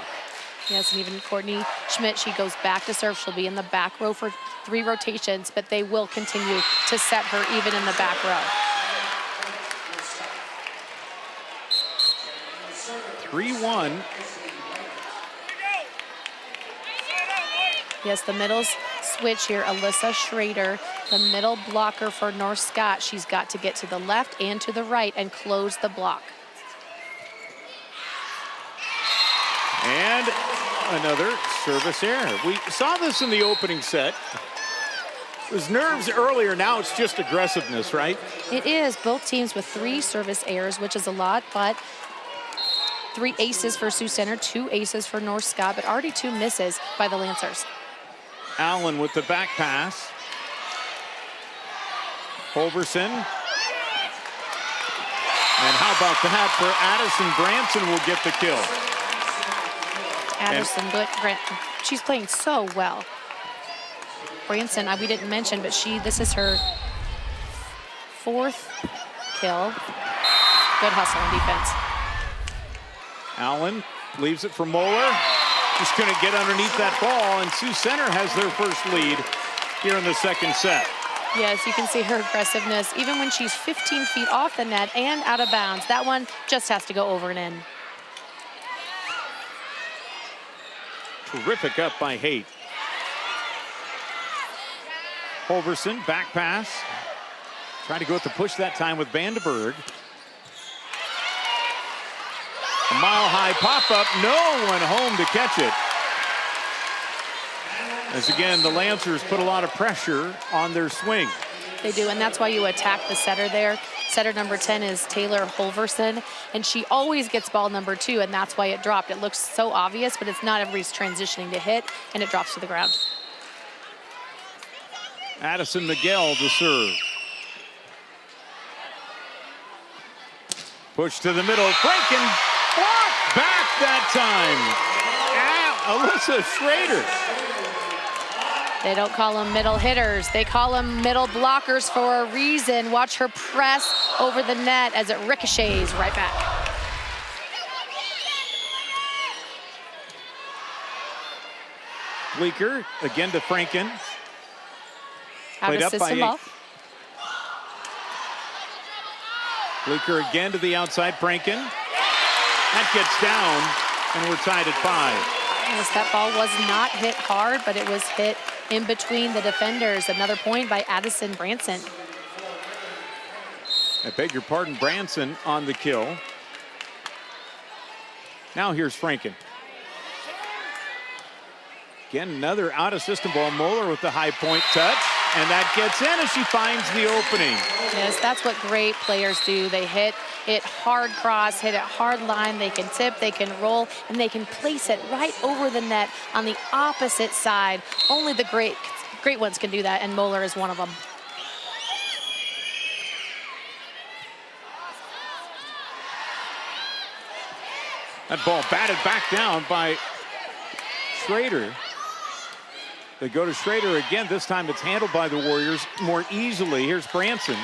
Yes, and even Courtney Schmidt, she goes back to serve. She'll be in the back row for 3 rotations, but they will continue to set her even in the back row. 3-1. Yes, the middle switch here, Alyssa Schrader, the middle blocker for North Scott. She's got to get to the left and to the right and close the block. And another service error. We saw this in the opening set. It was nerves earlier, now it's just aggressiveness, right? It is, both teams with 3 service errors, which is a lot, but 3 aces for Sioux Center, 2 aces for North Scott, but already 2 misses by the Lancers. Allen with the back pass. Holverson. And how about that for Addison Branson will get the kill. Addison, she's playing so well. Branson, we didn't mention, but this is her 4th kill. Good hustle on defense. Allen leaves it for Moeller. Just going to get underneath that ball, and Sioux Center has their first lead here in the second set. Yes, you can see her aggressiveness, even when she's 15 feet off the net and out of bounds. That one just has to go over and in. Terrific up by Haight. Holverson, back pass. Trying to go with the push that time with Vandenberg. A mile-high pop-up, no one home to catch it. As again, the Lancers put a lot of pressure on their swing. They do, and that's why you attack the setter there. Setter number 10 is Taylor Holverson, and she always gets ball number 2, and that's why it dropped. It looks so obvious, but it's not. Everybody's transitioning to hit, and it drops to the ground. Addison Miguel to serve. Push to the middle, Franken. Block back that time. Alyssa Schrader. They don't call them middle hitters. They call them middle blockers for a reason. Watch her press over the net as it ricochets right back. Bleeker again to Franken. Played up by ball. Bleeker again to the outside, Franken. That gets down, and we're tied at 5. Yes, that ball was not hit hard, but it was hit in between the defenders. Another point by Addison Branson. I beg your pardon, Branson on the kill. Now here's Franken. Again, another out-of-system ball. Moeller with the high point touch, and that gets in as she finds the opening. Yes, that's what great players do. They hit it hard cross, hit it hard line. They can tip, they can roll, and they can place it right over the net on the opposite side. Only the great ones can do that, and Moeller is one of them. That ball batted back down by Schrader. They go to Schrader again. This time it's handled by the Warriors more easily. Here's Branson.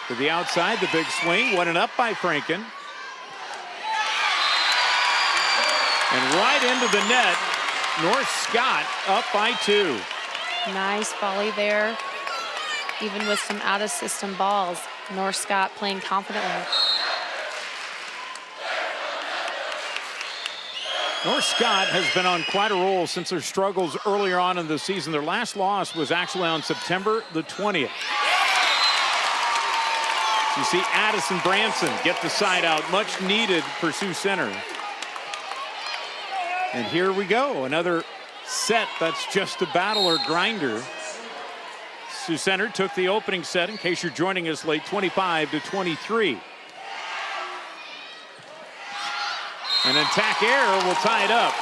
To the outside, the big swing, one and up by Franken. And right into the net, North Scott up by 2. Nice volley there. Even with some out-of-system balls, North Scott playing confidently. North Scott has been on quite a roll since their struggles earlier on in the season. Their last loss was actually on September the 20th. You see Addison Branson get the side out, much needed for Sioux Center. And here we go, another set that's just a battle or grinder. Sioux Center took the opening set, in case you're joining us late, 25-23. And then Tack Air will tie it up.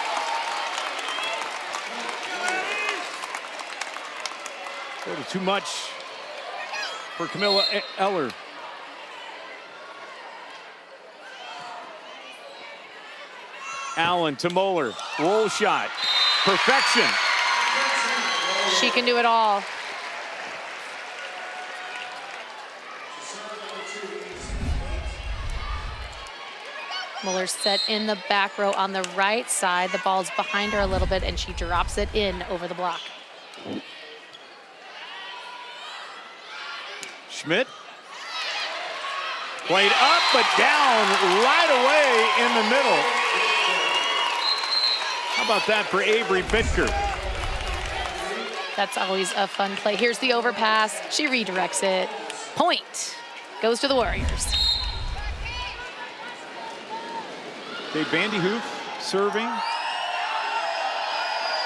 A little too much for Camilla Eller. Allen to Moeller, roll shot, perfection. She can do it all. Mueller's set in the back row on the right side. The ball's behind her a little bit, and she drops it in over the block. Schmidt. Played up, but down right away in the middle. How about that for Avery Bitker? That's always a fun play. Here's the overpass. She redirects it. Point goes to the Warriors. Okay, Vandy Hoof serving.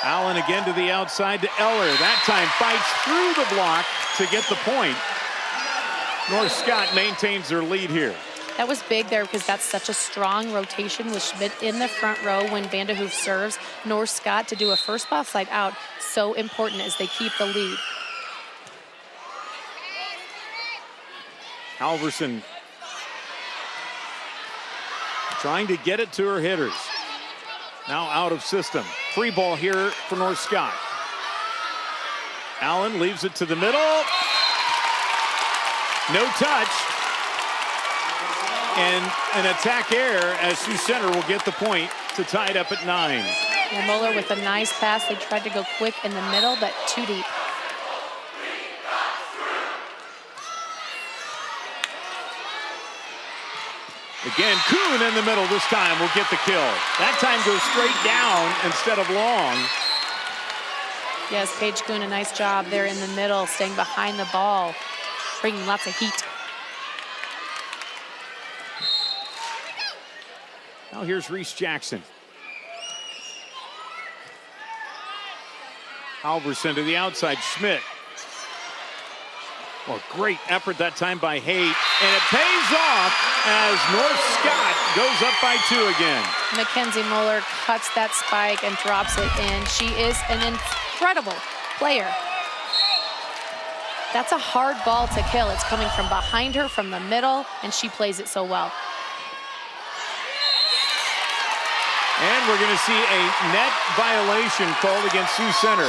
Allen again to the outside to Eller. That time fights through the block to get the point. North Scott maintains their lead here. That was big there because that's such a strong rotation with Schmidt in the front row when Vanderhoof serves. North Scott to do a first ball side out, so important as they keep the lead. Halverson trying to get it to her hitters. Now out of system. Free ball here for North Scott. Allen leaves it to the middle. No touch. And an attack air as Sioux Center will get the point to tie it up at 9. And Mueller with a nice pass. They tried to go quick in the middle, but too deep. Again, Kuhn in the middle this time will get the kill. That time goes straight down instead of long. Yes, Paige Kuhn, a nice job there in the middle, staying behind the ball, bringing lots of heat. Now here's Reese Jackson. Halverson to the outside, Schmidt. Well, great effort that time by Haight, and it pays off as North Scott goes up by 2 again. Mackenzie Mueller cuts that spike and drops it in. She is an incredible player. That's a hard ball to kill. It's coming from behind her, from the middle, and she plays it so well. And we're going to see a net violation called against Sioux Center.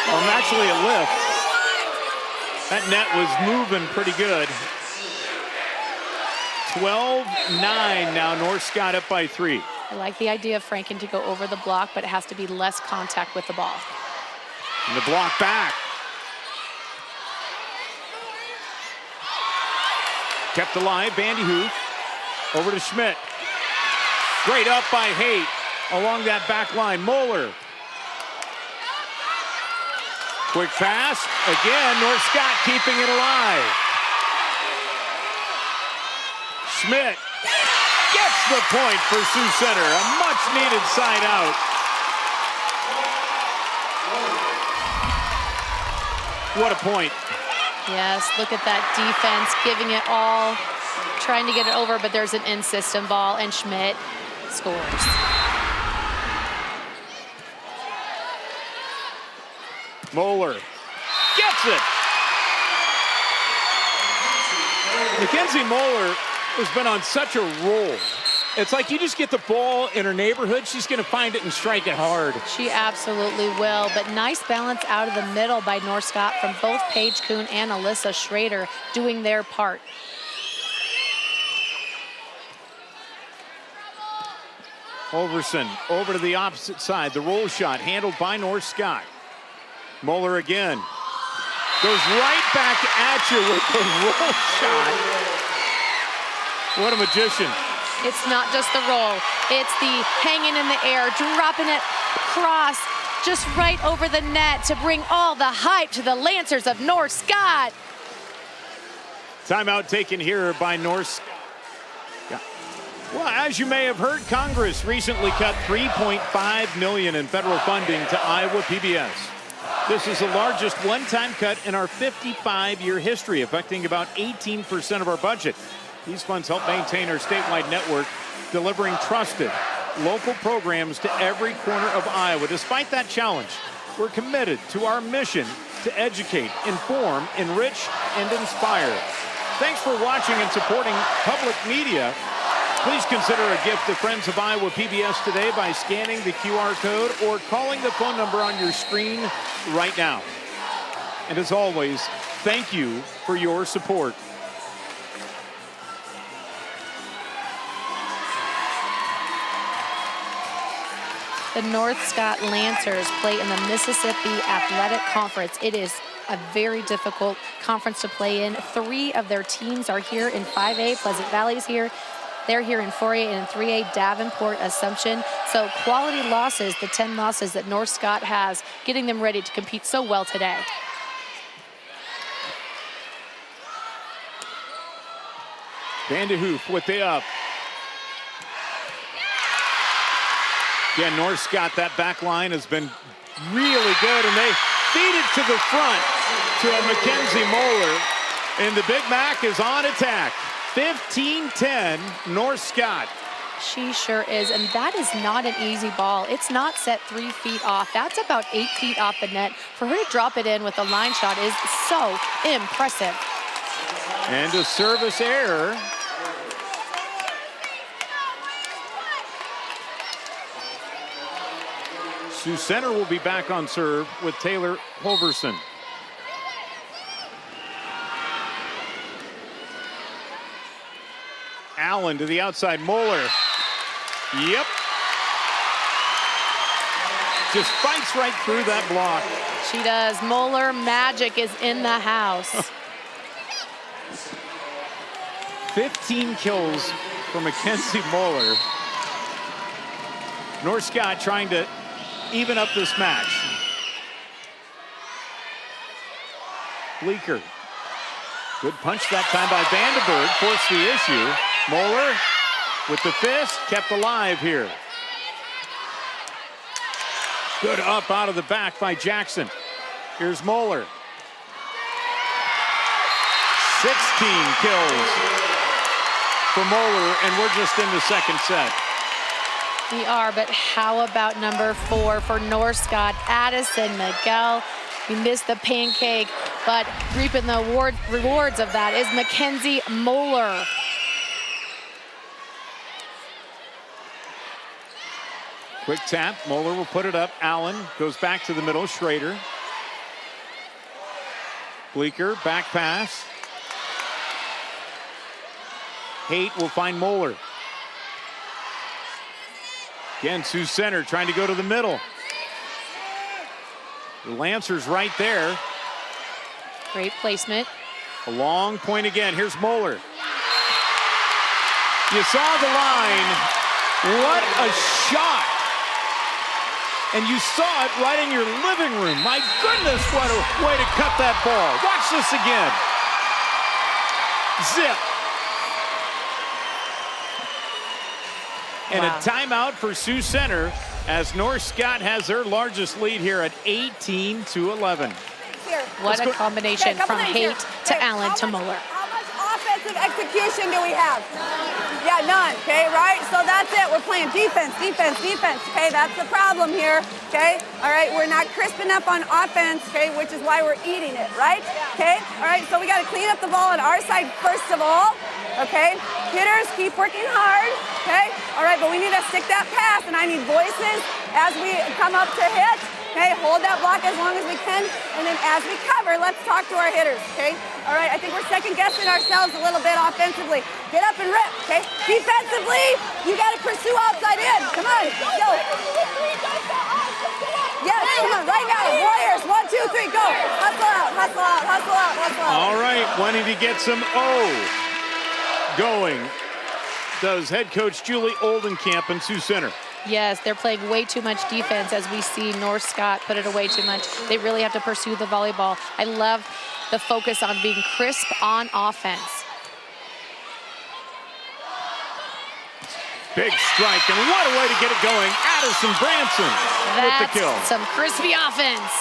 Well, actually a lift. That net was moving pretty good. 12-9 now, North Scott up by 3. I like the idea of Franken to go over the block, but it has to be less contact with the ball. And the block back. Kept alive, Vandy Hoof. Over to Schmidt. Great up by Haight along that back line. Moeller. Quick pass. Again, North Scott keeping it alive. Schmidt gets the point for Sioux Center. A much-needed side out. What a point. Yes, look at that defense, giving it all, trying to get it over, but there's an in-system ball, and Schmidt scores. Moeller gets it. Mackenzie Moeller has been on such a roll It's like you just get the ball in her neighborhood, she's going to find it and strike it hard. She absolutely will, but nice balance out of the middle by North Scott from both Paige Kuhn and Alyssa Schrader doing their part. Overson over to the opposite side. The roll shot handled by North Scott. Moeller again. Goes right back at you with the roll shot. What a magician. It's not just the roll. It's the hanging in the air, dropping it across, just right over the net to bring all the hype to the Lancers of North Scott. Timeout taken here by North Scott. Well, as you may have heard, Congress recently cut $3.5 million in federal funding to Iowa PBS. This is the largest one-time cut in our 55-year history, affecting about 18% of our budget. These funds help maintain our statewide network, delivering trusted local programs to every corner of Iowa. Despite that challenge, we're committed to our mission to educate, inform, enrich, and inspire. Thanks for watching and supporting public media. Please consider a gift to Friends of Iowa PBS today by scanning the QR code or calling the phone number on your screen right now. And as always, thank you for your support. The North Scott Lancers play in the Mississippi Athletic Conference. It is a very difficult conference to play in. 3 of their teams are here in 5A. Pleasant Valley's here. They're here in 4A and in 3A, Davenport, Assumption. So quality losses, the 10 losses that North Scott has, getting them ready to compete so well today. Vandehoof with the up. Again, North Scott, that back line has been really good, and they feed it to the front to a Mackenzie Moeller, and the Big Mac is on attack. 15-10, North Scott. She sure is, and that is not an easy ball. It's not set 3 feet off. That's about 8 feet off the net. For her to drop it in with a line shot is so impressive. And a service error. Sioux Center will be back on serve with Taylor Holverson. Allen to the outside, Moeller. Yep. Just fights right through that block. She does. Moeller magic is in the house. 15 kills for Mackenzie Moeller. North Scott trying to even up this match. Bleeker. Good punch that time by Vandenberg. Forced the issue. Moeller with the fist, kept alive here. Good up out of the back by Jackson. Here's Moeller. 16 kills for Moeller, and we're just in the second set. We are, but how about number 4 for North Scott? Addison Miguel. We missed the pancake, but reaping the rewards of that is Mackenzie Moeller. Quick tap, Moeller will put it up. Allen goes back to the middle, Schrader. Bleeker, back pass. Haight will find Moeller. Again, Sioux Center trying to go to the middle. The Lancers right there. Great placement. A long point again. Here's Moeller. You saw the line. What a shot. And you saw it right in your living room. My goodness, what a way to cut that ball. Watch this again. Zip. And wow. A timeout for Sioux Center as North Scott has their largest lead here at 18-11. What a combination from Haight to Allen to Moeller. How much offensive execution do we have? Yeah, none, okay, right? So that's it. We're playing defense, defense, defense, okay? That's the problem here, okay? All right, we're not crisp enough on offense, okay, which is why we're eating it, right? Okay, all right, so we got to clean up the ball on our side first of all, okay? Hitters, keep working hard, okay? All right, but we need to stick that pass, and I need voices as we come up to hit, okay? Hold that block as long as we can, and then as we cover, let's talk to our hitters, okay? All right, I think we're second-guessing ourselves a little bit offensively. Get up and rip, okay? Defensively, you got to pursue outside in. Come on, go. Yes, come on, right now, Warriors, 1, 2, 3, go. Hustle out, hustle out, hustle out, hustle out. All right, wanting to get some going does head coach Julie Oldenkamp in Sioux Center. Yes, they're playing way too much defense as we see North Scott put it away too much. They really have to pursue the volleyball. I love the focus on being crisp on offense. Big strike, and what a way to get it going. Addison Branson with the kill. Some crispy offense.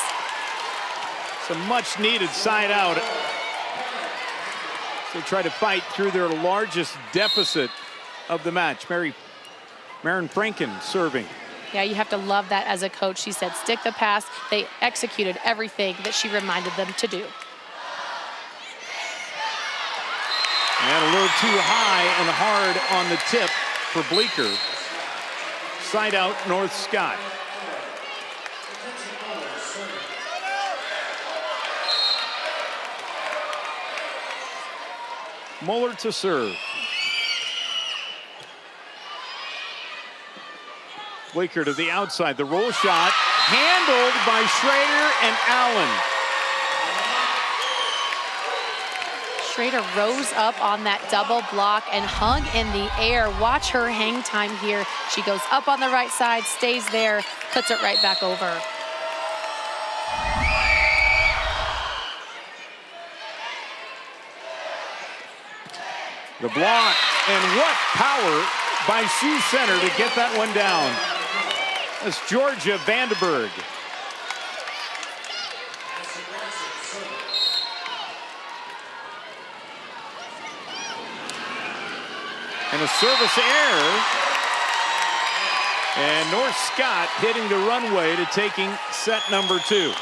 Some much needed side out. They try to fight through their largest deficit of the match. Marin Franken serving. Yeah, you have to love that as a coach. She said, stick the pass. They executed everything that she reminded them to do. And a little too high and hard on the tip for Bleeker. Side out, North Scott. Muller to serve. Bleeker to the outside. The roll shot handled by Schrader and Allen. Schrader rose up on that double block and hung in the air. Watch her hang time here. She goes up on the right side, stays there, puts it right back over. The block, and what power by Sioux Center to get that one down. That's Georgia Vandenberg. And a service error. And North Scott hitting the runway to taking set number 2.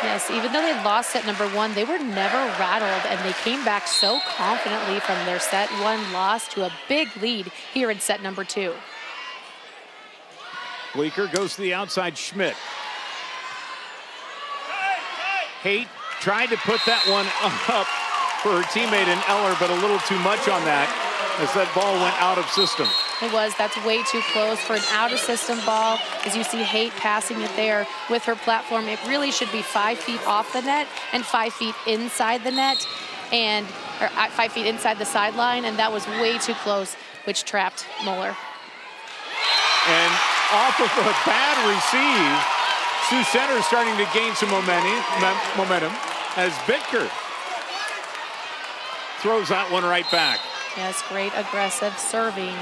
Yes, even though they lost set number 1, they were never rattled, and they came back so confidently from their set 1 loss to a big lead here in set number 2. Bleeker goes to the outside, Schmidt. Haight tried to put that one up for her teammate in Eller, but a little too much on that as that ball went out of system. It was. That's way too close for an out-of-system ball. As you see Haight passing it there with her platform, it really should be 5 feet off the net and 5 feet inside the net, and or 5 feet inside the sideline, and that was way too close, which trapped Muller. And off of a bad receive, Sioux Center is starting to gain some momentum as Bittker throws that one right back. Yes, great aggressive serving.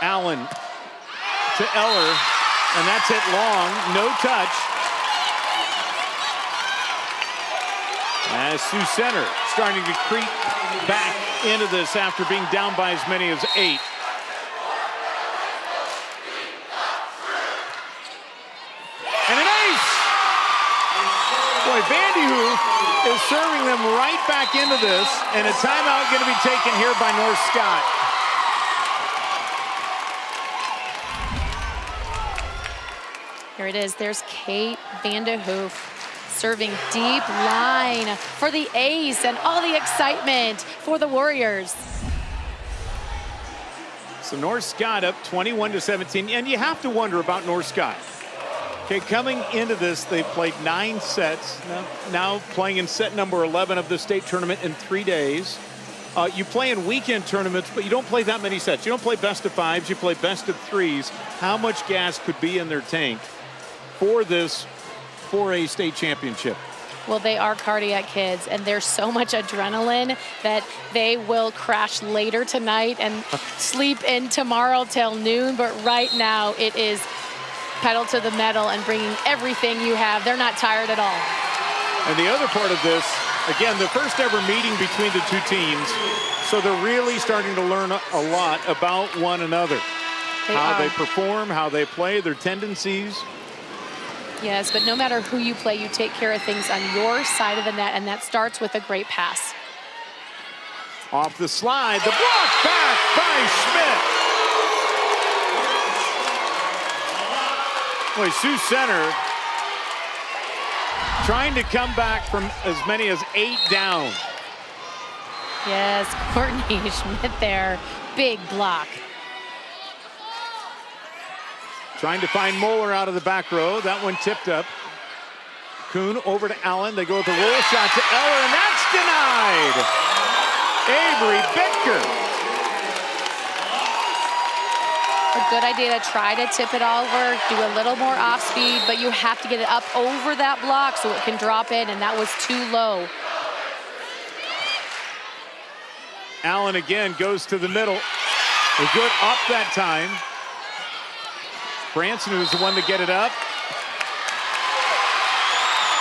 Allen to Eller, and that's it long, no touch. As Sioux Center starting to creep back into this after being down by as many as 8. And an ace! Boy, Vandy Hoof is serving them right back into this, and a timeout going to be taken here by North Scott. Here it is. There's Kate Vandehoof serving deep line for the ace and all the excitement for the Warriors. So North Scott up 21-17, and you have to wonder about North Scott. Okay, coming into this, they played 9 sets. Now playing in set number 11 of the state tournament in 3 days. You play in weekend tournaments, but you don't play that many sets. You don't play best of 5s, you play best of 3s. How much gas could be in their tank for this 4A state championship? Well, they are cardiac kids, and there's so much adrenaline that they will crash later tonight and sleep in tomorrow till noon. But right now, it is pedal to the metal and bringing everything you have. They're not tired at all. And the other part of this, again, the first ever meeting between the two teams, so they're really starting to learn a lot about one another. How they perform, how they play, their tendencies. Yes, but no matter who you play, you take care of things on your side of the net, and that starts with a great pass. Off the slide, the block back by Schmidt. Boy, Sioux Center trying to come back from as many as 8 down. Yes, Courtney Schmidt there, big block. Trying to find Moeller out of the back row. That one tipped up. Kuhn over to Allen. They go with the roll shot to Eller, and that's denied. Avery Bittker. A good idea to try to tip it over, do a little more off speed, but you have to get it up over that block so it can drop in, and that was too low. Allen again goes to the middle. A good up that time. Branson was the one to get it up.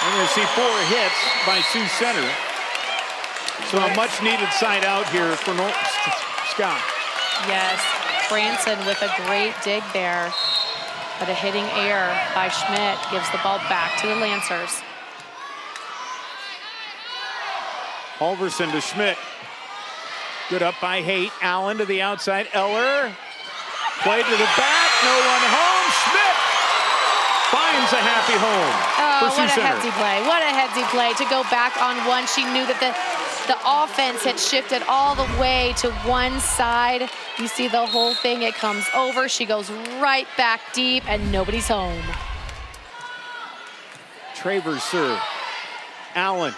We're going to see 4 hits by Sioux Center. So a much needed side out here for Scott. Yes, Branson with a great dig there. But a hitting error by Schmidt gives the ball back to the Lancers. Halverson to Schmidt. Good up by Haight. Allen to the outside. Eller. Play to the back. No one home. Schmidt finds a happy home. Oh, what a headsy play. What a headsy play to go back on one. She knew that the offense had shifted all the way to one side. You see the whole thing. It comes over. She goes right back deep, and nobody's home. Travers serve. Allen.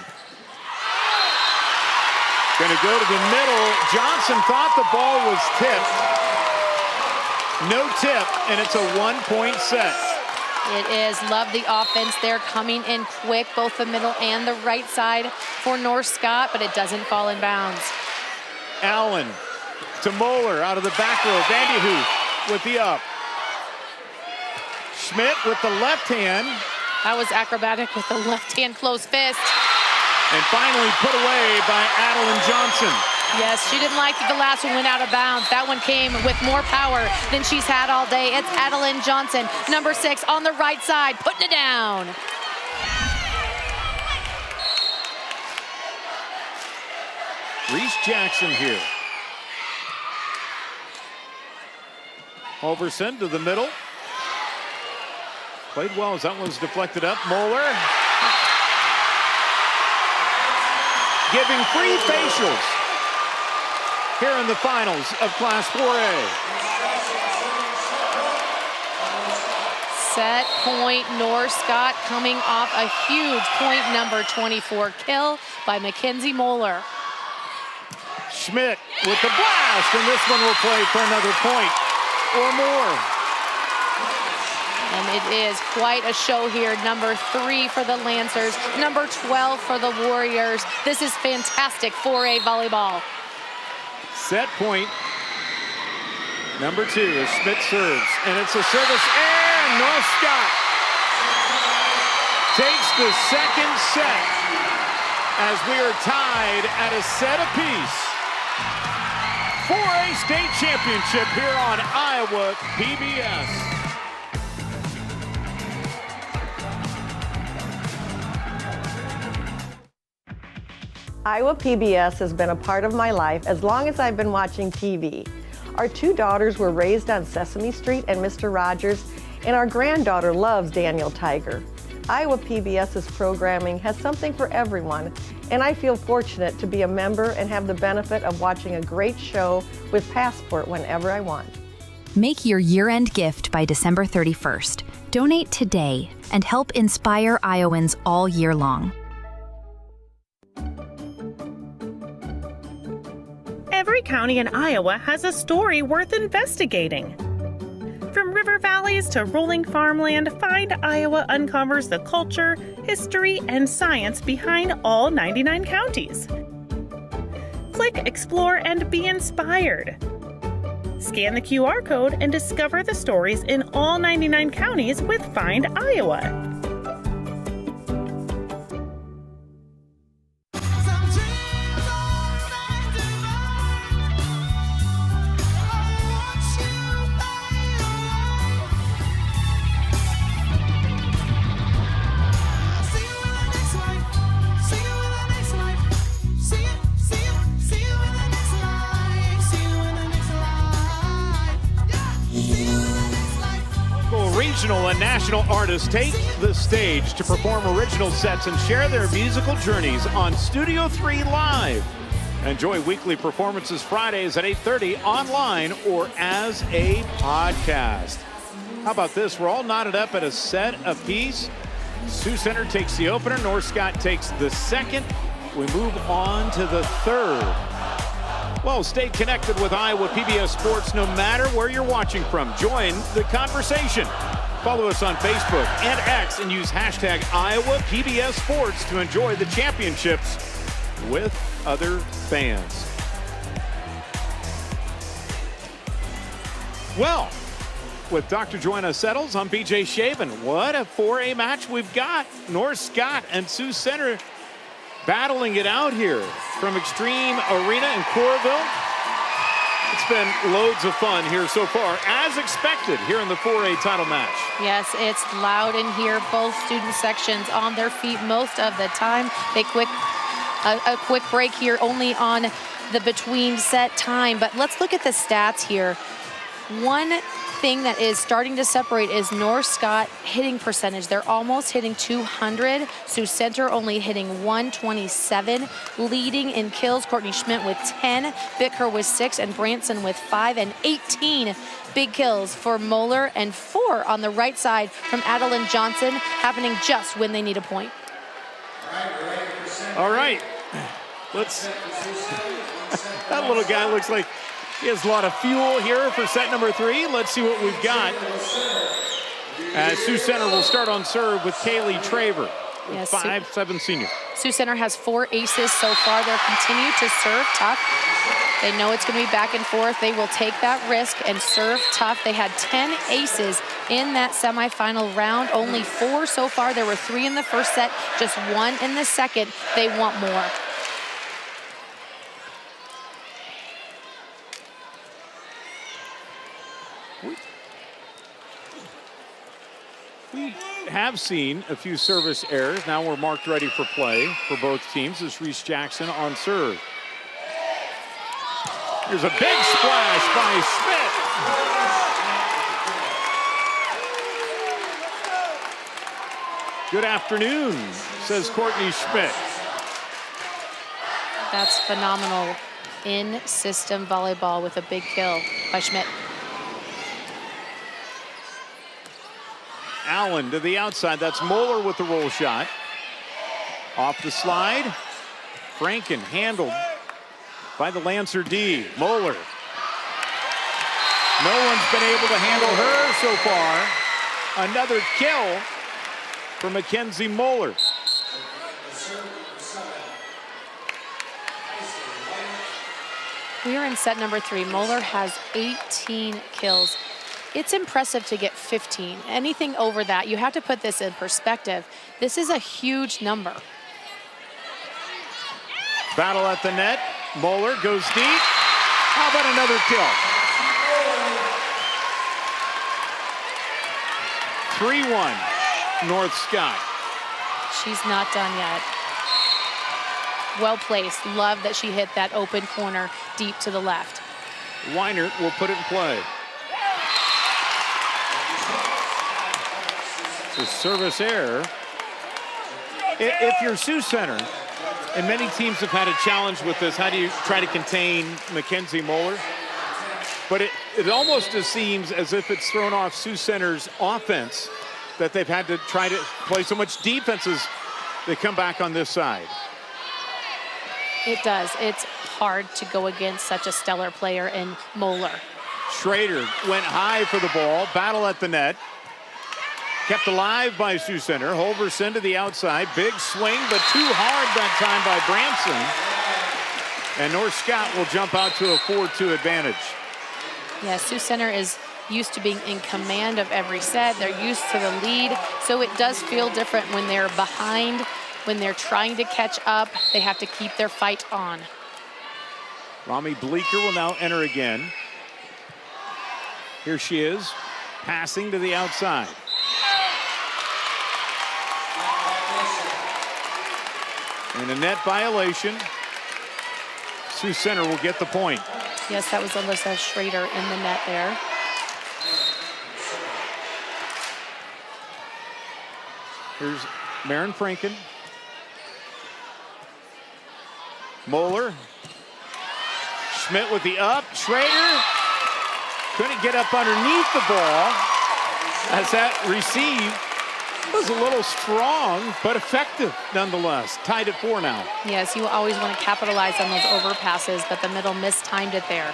Going to go to the middle. Johnson thought the ball was tipped. No tip, and it's a 1-point set. It is. Love the offense there, coming in quick, both the middle and the right side for North Scott, but it doesn't fall in bounds. Allen to Moeller out of the back row. Vanderhoof with the up. Schmidt with the left hand. That was acrobatic with the left hand closed fist. And finally put away by Adeline Johnson. Yes, she didn't like that the last one went out of bounds. That one came with more power than she's had all day. It's Adeline Johnson, number 6 on the right side, putting it down. Reese Jackson here. Halverson to the middle. Played well as that one's deflected up. Moeller. Giving free facials here in the finals of Class 4A. Set point, North Scott coming off a huge point number 24 kill by Mackenzie Moeller. Schmidt with the blast, and this one will play for another point or more. And it is quite a show here. Number 3 for the Lancers, number 12 for the Warriors. This is fantastic 4A volleyball. Set point. Number 2 as Schmidt serves, and it's a service, and North Scott takes the second set as we are tied at a set apiece. 4A state championship here on Iowa PBS. Iowa PBS has been a part of my life as long as I've been watching TV. Our 2 daughters were raised on Sesame Street and Mr. Rogers, and our granddaughter loves Daniel Tiger. Iowa PBS's programming has something for everyone, and I feel fortunate to be a member and have the benefit of watching a great show with Passport whenever I want. Make your year-end gift by December 31st. Donate today and help inspire Iowans all year long. Every county in Iowa has a story worth investigating. From river valleys to rolling farmland, Find Iowa uncovers the culture, history, and science behind all 99 counties. Click, explore, and be inspired. Scan the QR code and discover the stories in all 99 counties with Find Iowa. regional and national artists take the stage to perform original sets and share their musical journeys on Studio 3 Live. Enjoy weekly performances Fridays at 8:30 online or as a podcast. How about this? We're all knotted up at a set apiece. Sioux Center takes the opener. North Scott takes the second. We move on to the third. Well, stay connected with Iowa PBS Sports no matter where you're watching from. Join the conversation. Follow us on Facebook and X and use hashtag Iowa PBS Sports to enjoy the championships with other fans. Well, with Dr. Joanna Settles, I'm BJ Shaven. What a 4A match we've got. North Scott and Sioux Center battling it out here from Extreme Arena in Coralville. It's been loads of fun here so far, as expected here in the 4A title match. Yes, it's loud in here. Both student sections on their feet most of the time. A quick break here only on the between set time. But let's look at the stats here. One thing that is starting to separate is North Scott hitting percentage. They're almost hitting 200. Sioux Center only hitting 127. Leading in kills, Courtney Schmidt with 10, Bicker with 6, and Branson with 5, and 18 big kills for Moeller, and 4 on the right side from Adeline Johnson, happening just when they need a point. All right, that little guy looks like he has a lot of fuel here for set number 3. Let's see what we've got. As Sioux Center will start on serve with Kaylee Traver, 5'7" senior. Sioux Center has 4 aces so far. They'll continue to serve tough. They know it's going to be back and forth. They will take that risk and serve tough. They had 10 aces in that semifinal round. Only 4 so far. There were 3 in the first set, just 1 in the second. They want more. We have seen a few service errors. Now we're marked ready for play for both teams as Reese Jackson on serve. Here's a big splash by Schmidt. Good afternoon, says Courtney Schmidt. That's phenomenal in-system volleyball with a big kill by Schmidt. Allen to the outside. That's Moeller with the roll shot. Off the slide. Franken handled by the Lancer D. Moeller. No one's been able to handle her so far. Another kill for Mackenzie Moeller. We are in set number 3. Moeller has 18 kills. It's impressive to get 15. Anything over that, you have to put this in perspective. This is a huge number. Battle at the net. Moeller goes deep. How about another kill? 3-1, North Scott. She's not done yet. Well placed. Love that she hit that open corner deep to the left. Weinert will put it in play. It's a service error. If you're Sioux Center, and many teams have had a challenge with this, how do you try to contain Mackenzie Moeller? But it almost just seems as if it's thrown off Sioux Center's offense that they've had to try to play so much defense as they come back on this side. It does. It's hard to go against such a stellar player in Moeller. Schrader went high for the ball. Battle at the net. Kept alive by Sioux Center. Holverson to the outside. Big swing, but too hard that time by Branson. And North Scott will jump out to a 4-2 advantage. Yeah, Sioux Center is used to being in command of every set. They're used to the lead, so it does feel different when they're behind, when they're trying to catch up. They have to keep their fight on. Rami Bleeker will now enter again. Here she is, passing to the outside. And a net violation. Sioux Center will get the point. Yes, that was Alyssa Schrader in the net there. Here's Maren Franken. Moeller. Schmidt with the up. Schrader couldn't get up underneath the ball as that receive was a little strong, but effective nonetheless. Tied at 4 now. Yes, you always want to capitalize on those overpasses, but the middle mistimed it there.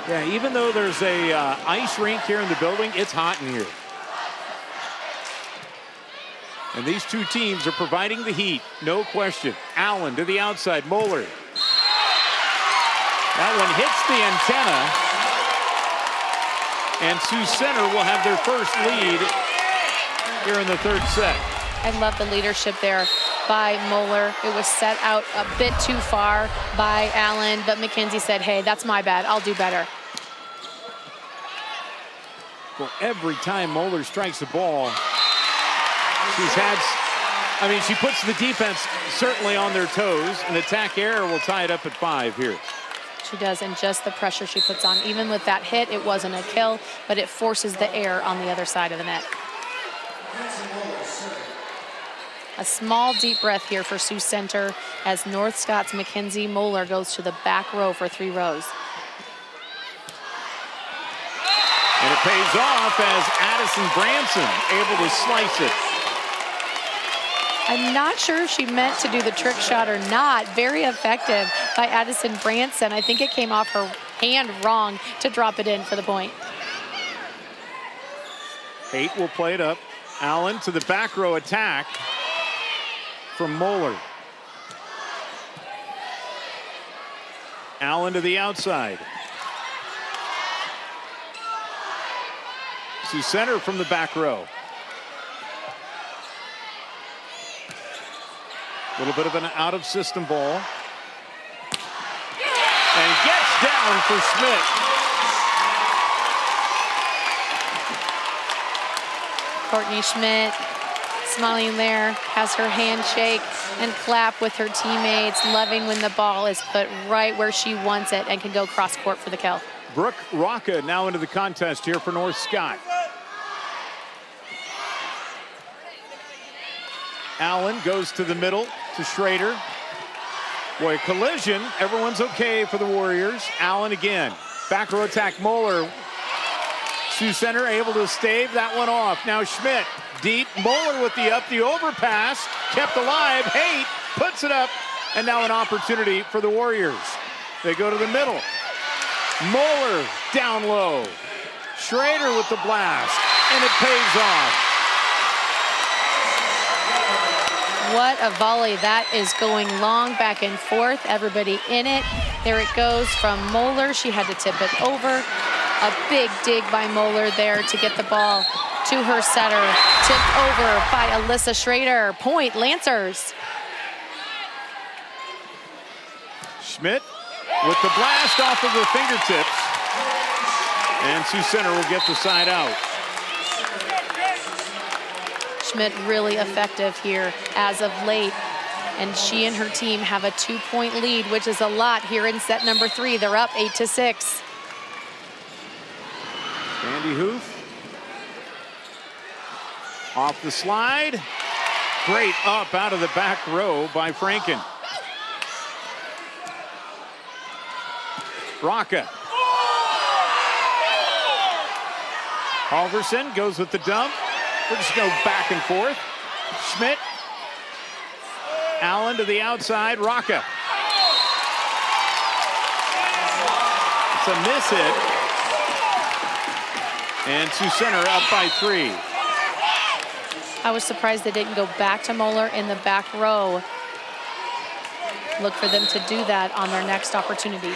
Yeah, even though there's a ice rink here in the building, it's hot in here. And these two teams are providing the heat, no question. Allen to the outside, Moeller. That one hits the antenna. And Sioux Center will have their first lead here in the third set. I love the leadership there by Moeller. It was set out a bit too far by Allen, but McKenzie said, hey, that's my bad. I'll do better. Well, every time Moeller strikes the ball, she puts the defense certainly on their toes. An attack error will tie it up at 5 here. She does, and just the pressure she puts on. Even with that hit, it wasn't a kill, but it forces the error on the other side of the net. A small deep breath here for Sioux Center as North Scott's Mackenzie Moeller goes to the back row for 3 rows. And it pays off as Addison Branson able to slice it. I'm not sure if she meant to do the trick shot or not. Very effective by Addison Branson. I think it came off her hand wrong to drop it in for the point. 8 will play it up. Allen to the back row attack from Moeller. Allen to the outside. Sioux Center from the back row. A little bit of an out-of-system ball. And gets down for Schmidt. Courtney Schmidt smiling there, has her handshake and clap with her teammates, loving when the ball is put right where she wants it and can go cross-court for the kill. Brooke Rocca now into the contest here for North Scott. Allen goes to the middle to Schrader. Boy, collision. Everyone's okay for the Warriors. Allen again. Back row attack, Moeller. Sioux Center able to stave that one off. Now Schmidt, deep. Moeller with the up, the overpass. Kept alive. Haight puts it up. And now an opportunity for the Warriors. They go to the middle. Moeller down low. Schrader with the blast. And it pays off. What a volley. That is going long back and forth. Everybody in it. There it goes from Moeller. She had to tip it over. A big dig by Moeller there to get the ball to her setter. Tipped over by Alyssa Schrader. Point, Lancers. Schmidt with the blast off of the fingertips. And Sioux Center will get the side out. Schmidt really effective here as of late. And she and her team have a 2-point lead, which is a lot here in set number 3. They're up 8-6. Andy Huth. Off the slide. Great up out of the back row by Franken. Rocca. Halverson goes with the dump. We're just going back and forth. Schmidt. Allen to the outside. Rocca. It's a miss hit. And Sioux Center up by 3. I was surprised they didn't go back to Moeller in the back row. Look for them to do that on their next opportunity.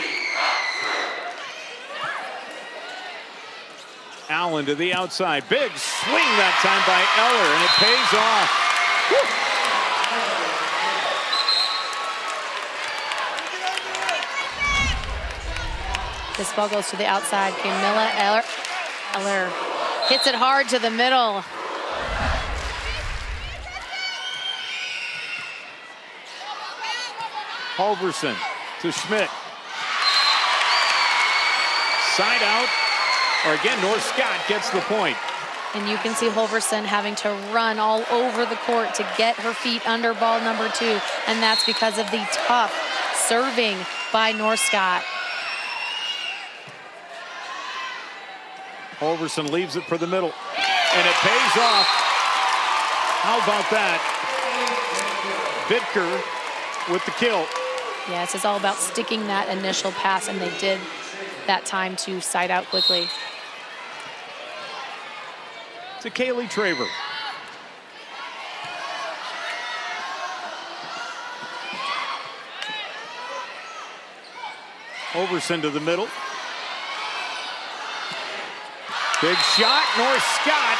Allen to the outside. Big swing that time by Eller, and it pays off. Woo. This ball goes to the outside. Camilla Eller hits it hard to the middle. Halverson to Schmidt. Side out. Or again, North Scott gets the point. And you can see Holverson having to run all over the court to get her feet under ball number 2. And that's because of the tough serving by North Scott. Holverson leaves it for the middle, and it pays off. How about that? Bitker with the kill. Yes, it's all about sticking that initial pass, and they did that time to side out quickly. To Kaylee Traver. Holverson to the middle. Big shot, North Scott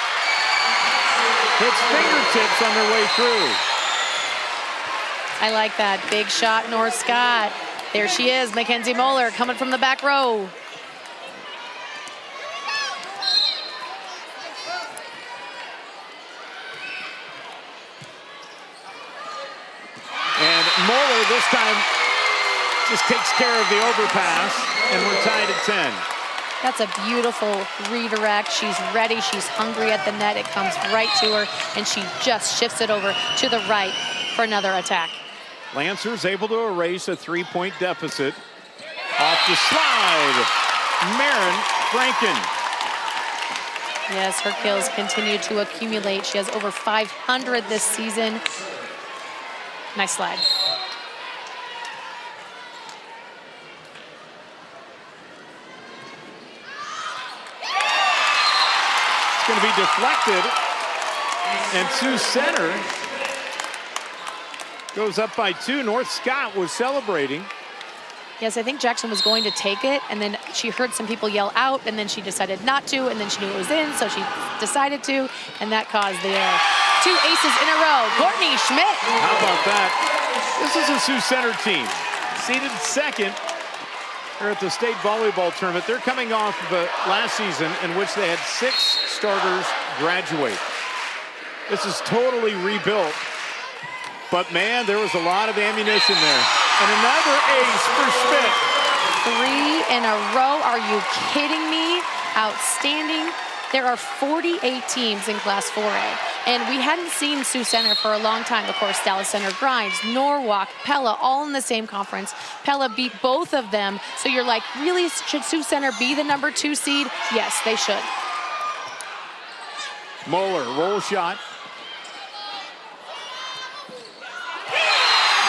hits fingertips on their way through. I like that. Big shot, North Scott. There she is, Mackenzie Moeller coming from the back row. And Moeller this time just takes care of the overpass, and we're tied at 10. That's a beautiful redirect. She's ready, she's hungry at the net. It comes right to her, and she just shifts it over to the right for another attack. Lancers able to erase a 3-point deficit. Off the slide, Marin Franken. Yes, her kills continue to accumulate. She has over 500 this season. Nice slide. It's going to be deflected, and Sioux Center goes up by 2. North Scott was celebrating. Yes, I think Jackson was going to take it, and then she heard some people yell out, and then she decided not to, and then she knew it was in, so she decided to, and that caused the 2 aces in a row. Courtney Schmidt. How about that? This is a Sioux Center team, seeded second here at the state volleyball tournament. They're coming off of last season in which they had 6 starters graduate. This is totally rebuilt. But man, there was a lot of ammunition there. And another ace for Schmidt. 3 in a row. Are you kidding me? Outstanding. There are 48 teams in Class 4A. And we hadn't seen Sioux Center for a long time. Of course, Dallas Center, Grimes, Norwalk, Pella, all in the same conference. Pella beat both of them. So you're like, really, should Sioux Center be the number 2 seed? Yes, they should. Moeller, roll shot.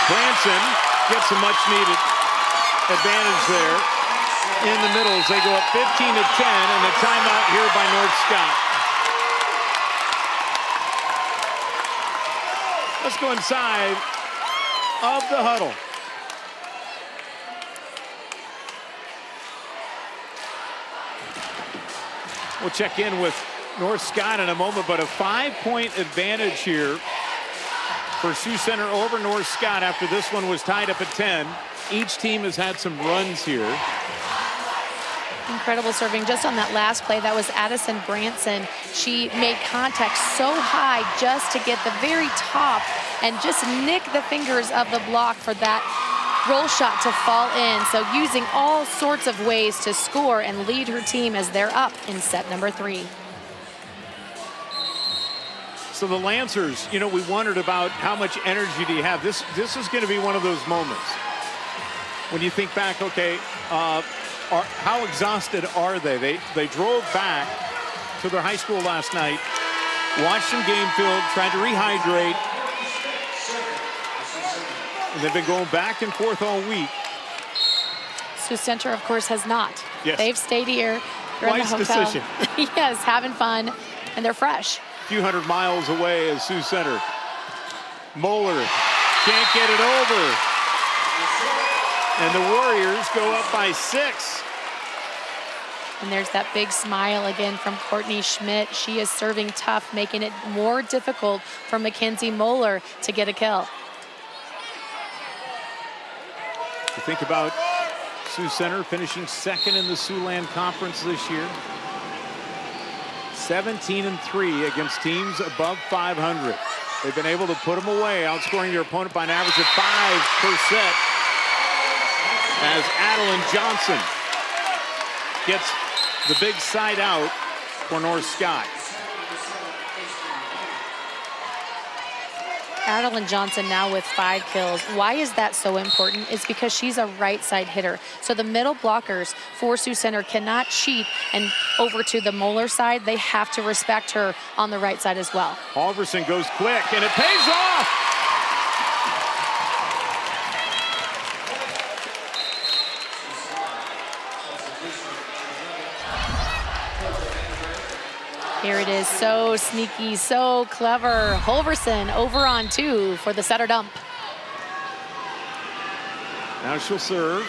Branson gets a much-needed advantage there in the middle as they go up 15 to 10, and a timeout here by North Scott. Let's go inside of the huddle. We'll check in with North Scott in a moment, but a 5-point advantage here for Sioux Center over North Scott after this one was tied up at 10. Each team has had some runs here. Incredible serving just on that last play. That was Addison Branson. She made contact so high just to get the very top and just nick the fingers of the block for that roll shot to fall in. So using all sorts of ways to score and lead her team as they're up in set number 3. So the Lancers, you know, we wondered about how much energy do you have. This is going to be one of those moments when you think back, okay, how exhausted are they? They drove back to their high school last night, watched some game film, tried to rehydrate, and they've been going back and forth all week. Sioux Center, of course, has not. Yes. They've stayed here. They're in the Wise hotel. decision. Yes, having fun, and they're fresh. A few hundred miles away is Sioux Center. Moeller can't get it over. And the Warriors go up by 6. And there's that big smile again from Courtney Schmidt. She is serving tough, making it more difficult for Mackenzie Moeller to get a kill. You think about Sioux Center finishing second in the Siouxland Conference this year. 17-3 against teams above 500. They've been able to put them away, outscoring their opponent by an average of 5 per set. As Adeline Johnson gets the big side out for North Scott. Adeline Johnson now with 5 kills. Why is that so important? It's because she's a right side hitter. So the middle blockers for Sioux Center cannot cheat and over to the Moeller side. They have to respect her on the right side as well. Halverson goes quick, and it pays off. Here it is, so sneaky, so clever. Halverson over on 2 for the setter dump. Now she'll serve,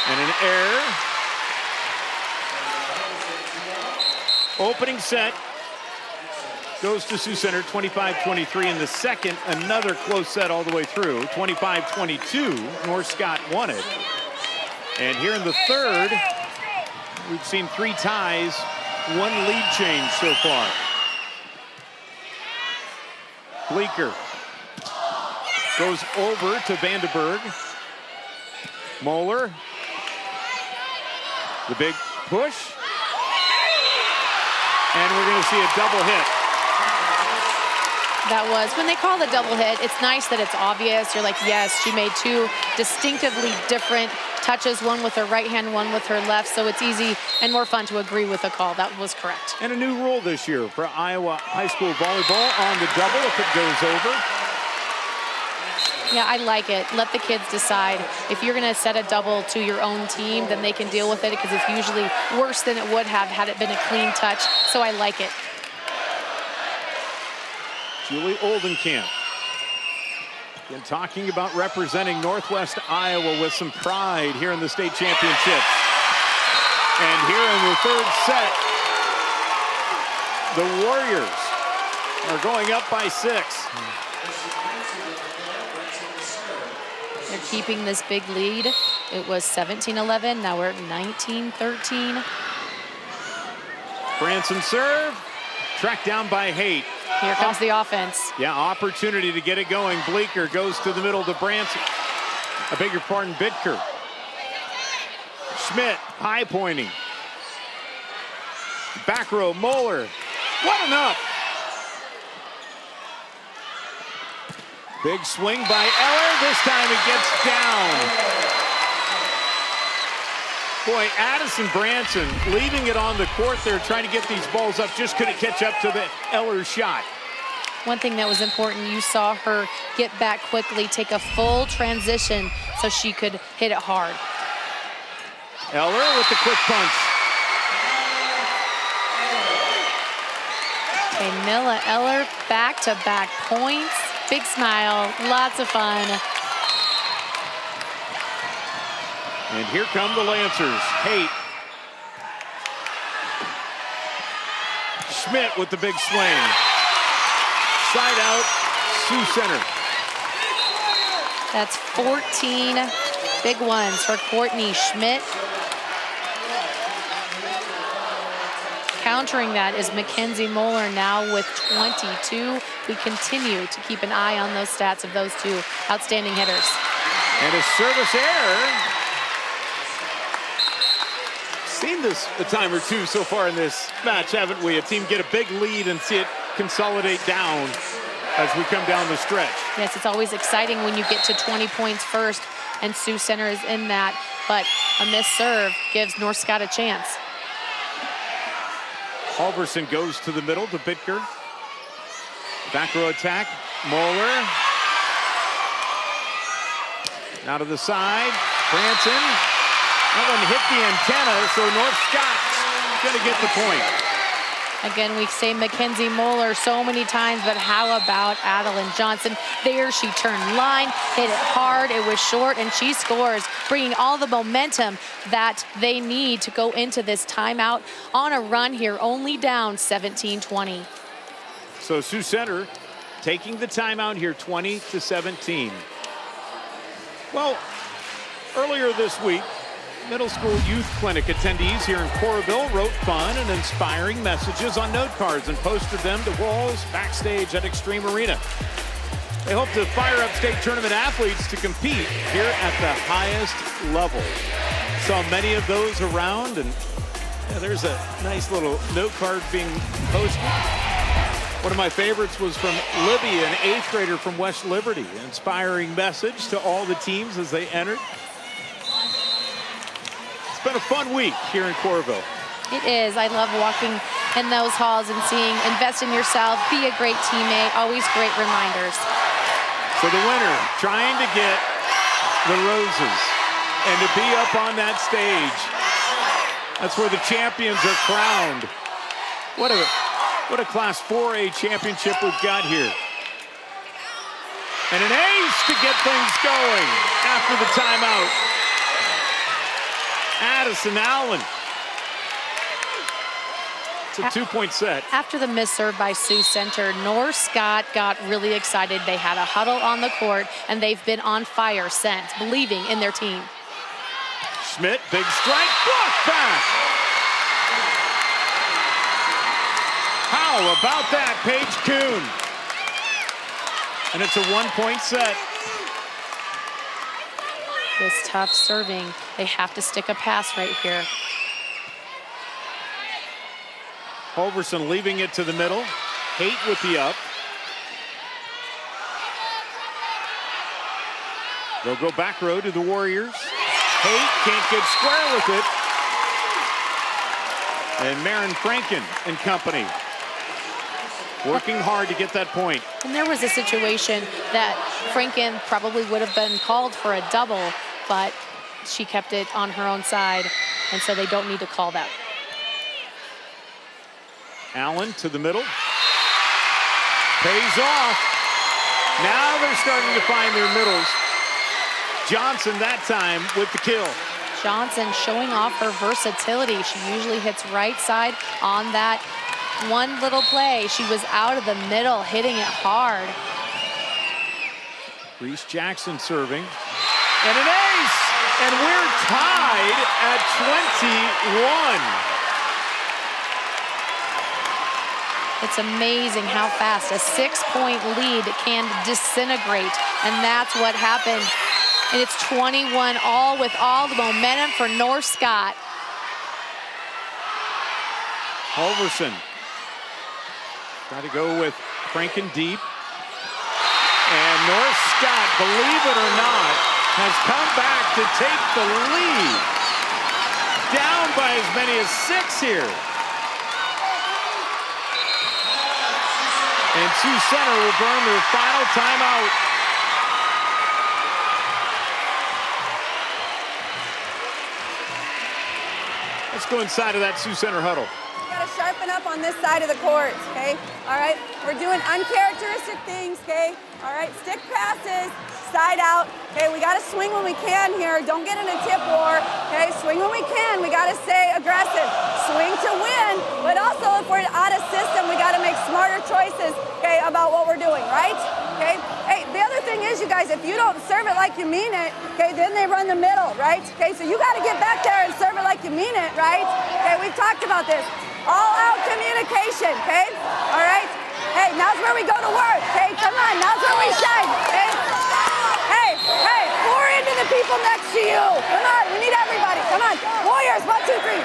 and an error. Opening set goes to Sioux Center, 25-23. In the second, another close set all the way through, 25-22. North Scott won it. And here in the third, we've seen 3 ties, 1 lead change so far. Bleeker goes over to Vandenberg. Moeller, the big push. And we're going to see a double hit. That was, when they call the double hit, it's nice that it's obvious. You're like, yes, she made 2 distinctively different touches, one with her right hand, one with her left, so it's easy and more fun to agree with the call. That was correct. And a new rule this year for Iowa high school volleyball on the double if it goes over. Yeah, I like it. Let the kids decide. If you're going to set a double to your own team, then they can deal with it because it's usually worse than it would have had it been a clean touch, so I like it. Julie Oldenkamp. Been talking about representing Northwest Iowa with some pride here in the state championships. And here in the third set, the Warriors are going up by 6. They're keeping this big lead. It was 17-11, now we're at 19-13. Branson serve, tracked down by Haight. Here comes the offense. Yeah, opportunity to get it going. Bleeker goes to the middle to Branson. I beg your pardon, Bitker. Schmidt, high pointing. Back row, Moeller. What enough? Big swing by Eller. This time it gets down. Boy, Addison Branson leaving it on the court there, trying to get these balls up, just couldn't catch up to the Eller shot. One thing that was important, you saw her get back quickly, take a full transition so she could hit it hard. Eller with the quick punch. Okay, Milla Eller, back-to-back points. Big smile, lots of fun. And here come the Lancers. Haight. Schmidt with the big swing. Side out, Sioux Center. That's 14 big ones for Courtney Schmidt. Countering that is Mackenzie Moeller now with 22. We continue to keep an eye on those stats of those 2 outstanding hitters. And a service error. Seen this a time or 2 so far in this match, haven't we? A team get a big lead and see it consolidate down as we come down the stretch. Yes, it's always exciting when you get to 20 points first, and Sioux Center is in that, but a missed serve gives North Scott a chance. Halverson goes to the middle to Bitker. Back row attack, Moeller. Now to the side, Branson. That one hit the antenna, so North Scott's going to get the point. Again, we say Mackenzie Moeller so many times, but how about Adeline Johnson? There she turned line, hit it hard, it was short, and she scores, bringing all the momentum that they need to go into this timeout on a run here, only down 17-20. So Sioux Center taking the timeout here, 20-17. Well, earlier this week, middle school youth clinic attendees here in Coralville wrote fun and inspiring messages on note cards and posted them to walls backstage at Extreme Arena. They hope to fire up state tournament athletes to compete here at the highest level. Saw many of those around, and yeah, there's a nice little note card being posted. One of my favorites was from Libby, an 8th grader from West Liberty. An inspiring message to all the teams as they entered. It's been a fun week here in Coralville. It is. I love walking in those halls and seeing invest in yourself, be a great teammate, always great reminders. So the winner trying to get the roses and to be up on that stage. That's where the champions are crowned. What a Class 4A championship we've got here. And an ace to get things going after the timeout. Addison Allen. It's a 2-point set. After the miss serve by Sioux Center, North Scott got really excited. They had a huddle on the court, and they've been on fire since, believing in their team. Schmidt, big strike, blocked back. How about that, Paige Kuhn? And it's a 1-point set. This tough serving, they have to stick a pass right here. Holverson leaving it to the middle. Haight with the up. They'll go back row to the Warriors. Haight can't get square with it. And Marin Franken and company working hard to get that point. And there was a situation that Franken probably would have been called for a double, but she kept it on her own side, and so they don't need to call that. Allen to the middle. Pays off. Now they're starting to find their middles. Johnson that time with the kill. Johnson showing off her versatility. She usually hits right side on that one little play. She was out of the middle, hitting it hard. Reese Jackson serving. And an ace! And we're tied at 21. It's amazing how fast a 6-point lead can disintegrate, and that's what happened. And it's 21 all with all the momentum for North Scott. Holverson trying to go with Franken deep. And North Scott, believe it or not, has come back to take the lead. Down by as many as 6 here. And Sioux Center will burn their final timeout. Let's go inside of that Sioux Center huddle. You gotta sharpen up on this side of the court, okay? All right, we're doing uncharacteristic things, okay? All right, stick passes, side out. Okay, we gotta swing when we can here. Don't get in a tip war, okay? Swing when we can. We gotta stay aggressive. Swing to win, but also if we're out of system, we gotta make smarter choices, okay, about what we're doing, right? Okay? Hey, the other thing is, you guys, if you don't serve it like you mean it, okay, then they run the middle, right? Okay, so you gotta get back there and serve it like you mean it, right? Okay, we've talked about this. All-out communication, okay? All right? Hey, now's where we go to work, okay? Come on, now's where we shine, okay? Hey, pour into the people next to you. Come on, we need everybody. Come on, Warriors, 1, 2, 3.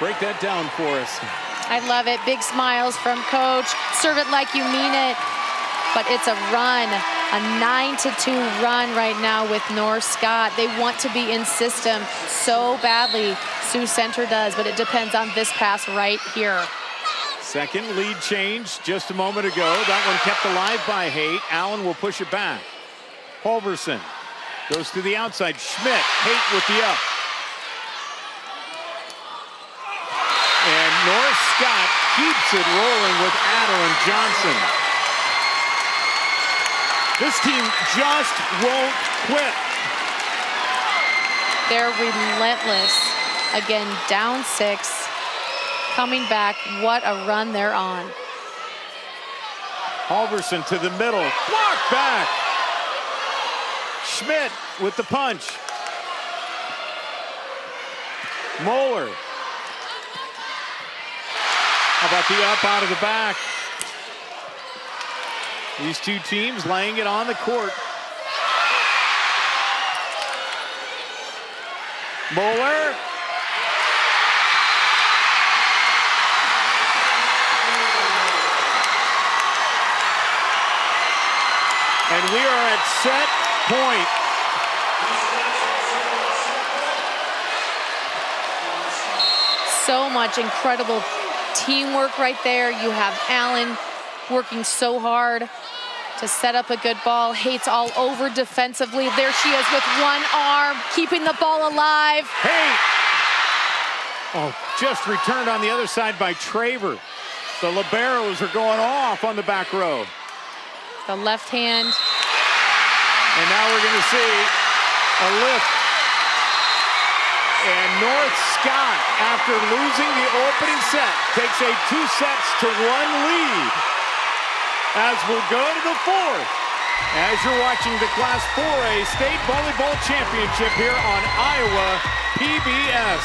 Break that down for us. I love it. Big smiles from Coach. Serve it like you mean it. But it's a run, a 9-2 run right now with North Scott. They want to be in system so badly. Sioux Center does, but it depends on this pass right here. Second lead change just a moment ago. That one kept alive by Haight. Allen will push it back. Holverson goes to the outside. Schmidt, Haight with the up. And North Scott keeps it rolling with Adeline Johnson. This team just won't quit. They're relentless. Again, down 6. Coming back, what a run they're on. Holverson to the middle, blocked back. Schmidt with the punch. Moeller. How about the up out of the back? These two teams laying it on the court. Moeller. And we are at set point. So much incredible teamwork right there. You have Allen working so hard to set up a good ball. Hates all over defensively. There she is with one arm, keeping the ball alive. Haight! Oh, just returned on the other side by Traver. The liberos are going off on the back row. The left hand. And now we're going to see a lift. And North Scott, after losing the opening set, takes a 2-1 lead. As we'll go to the fourth, as you're watching the Class 4A State Volleyball Championship here on Iowa PBS.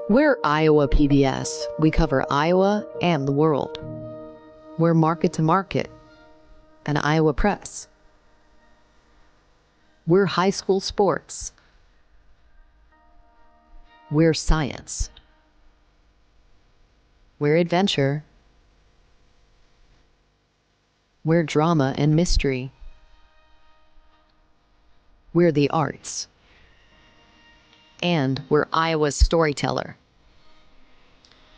We're Iowa PBS. We cover Iowa and the world. We're Market to Market, an Iowa Press. We're high school sports. We're science. We're adventure. We're drama and mystery. We're the arts. And we're Iowa's storyteller.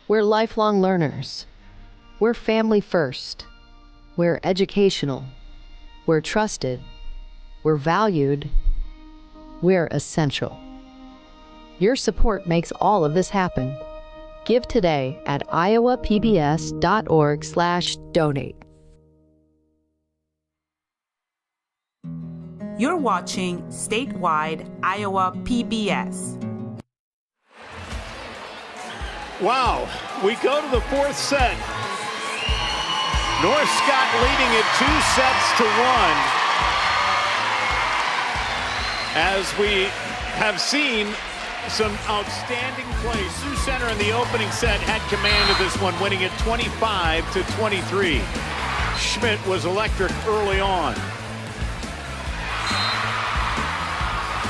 We're lifelong learners. We're family first. We're educational. We're trusted. We're valued. We're essential. Your support makes all of this happen. Give today at iowapbs.org/donate. You're watching Statewide Iowa PBS. Wow, we go to the fourth set. North Scott leading it 2-1. As we have seen some outstanding play. Sioux Center in the opening set had command of this one, winning it 25-23. Schmidt was electric early on.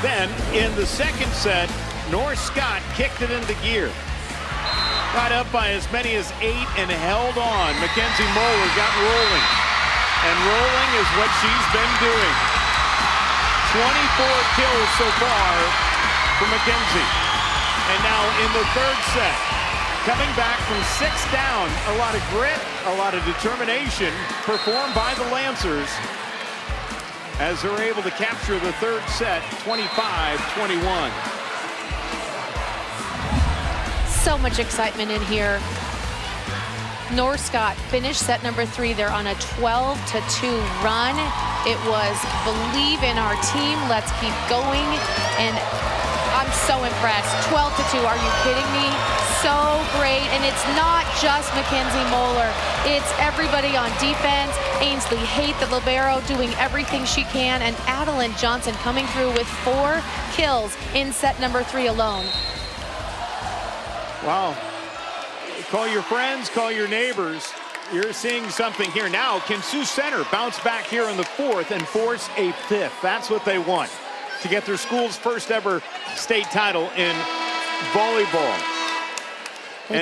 Then in the second set, North Scott kicked it into gear. Got up by as many as 8 and held on. Mackenzie Moeller got rolling. And rolling is what she's been doing. 24 kills so far for Mackenzie. And now in the third set, coming back from 6 down, a lot of grit, a lot of determination performed by the Lancers as they're able to capture the third set, 25-21. So much excitement in here. North Scott finished set number 3. They're on a 12-2 run. It was believe in our team. Let's keep going. And I'm so impressed. 12-2. Are you kidding me? So great. And it's not just Mackenzie Moeller. It's everybody on defense. Ainsley Haight, the libero, doing everything she can. And Adeline Johnson coming through with 4 kills in set number 3 alone. Wow. Call your friends, call your neighbors. You're seeing something here. Now, can Sioux Center bounce back here in the fourth and force a 5th? That's what they want, to get their school's first ever state title in volleyball.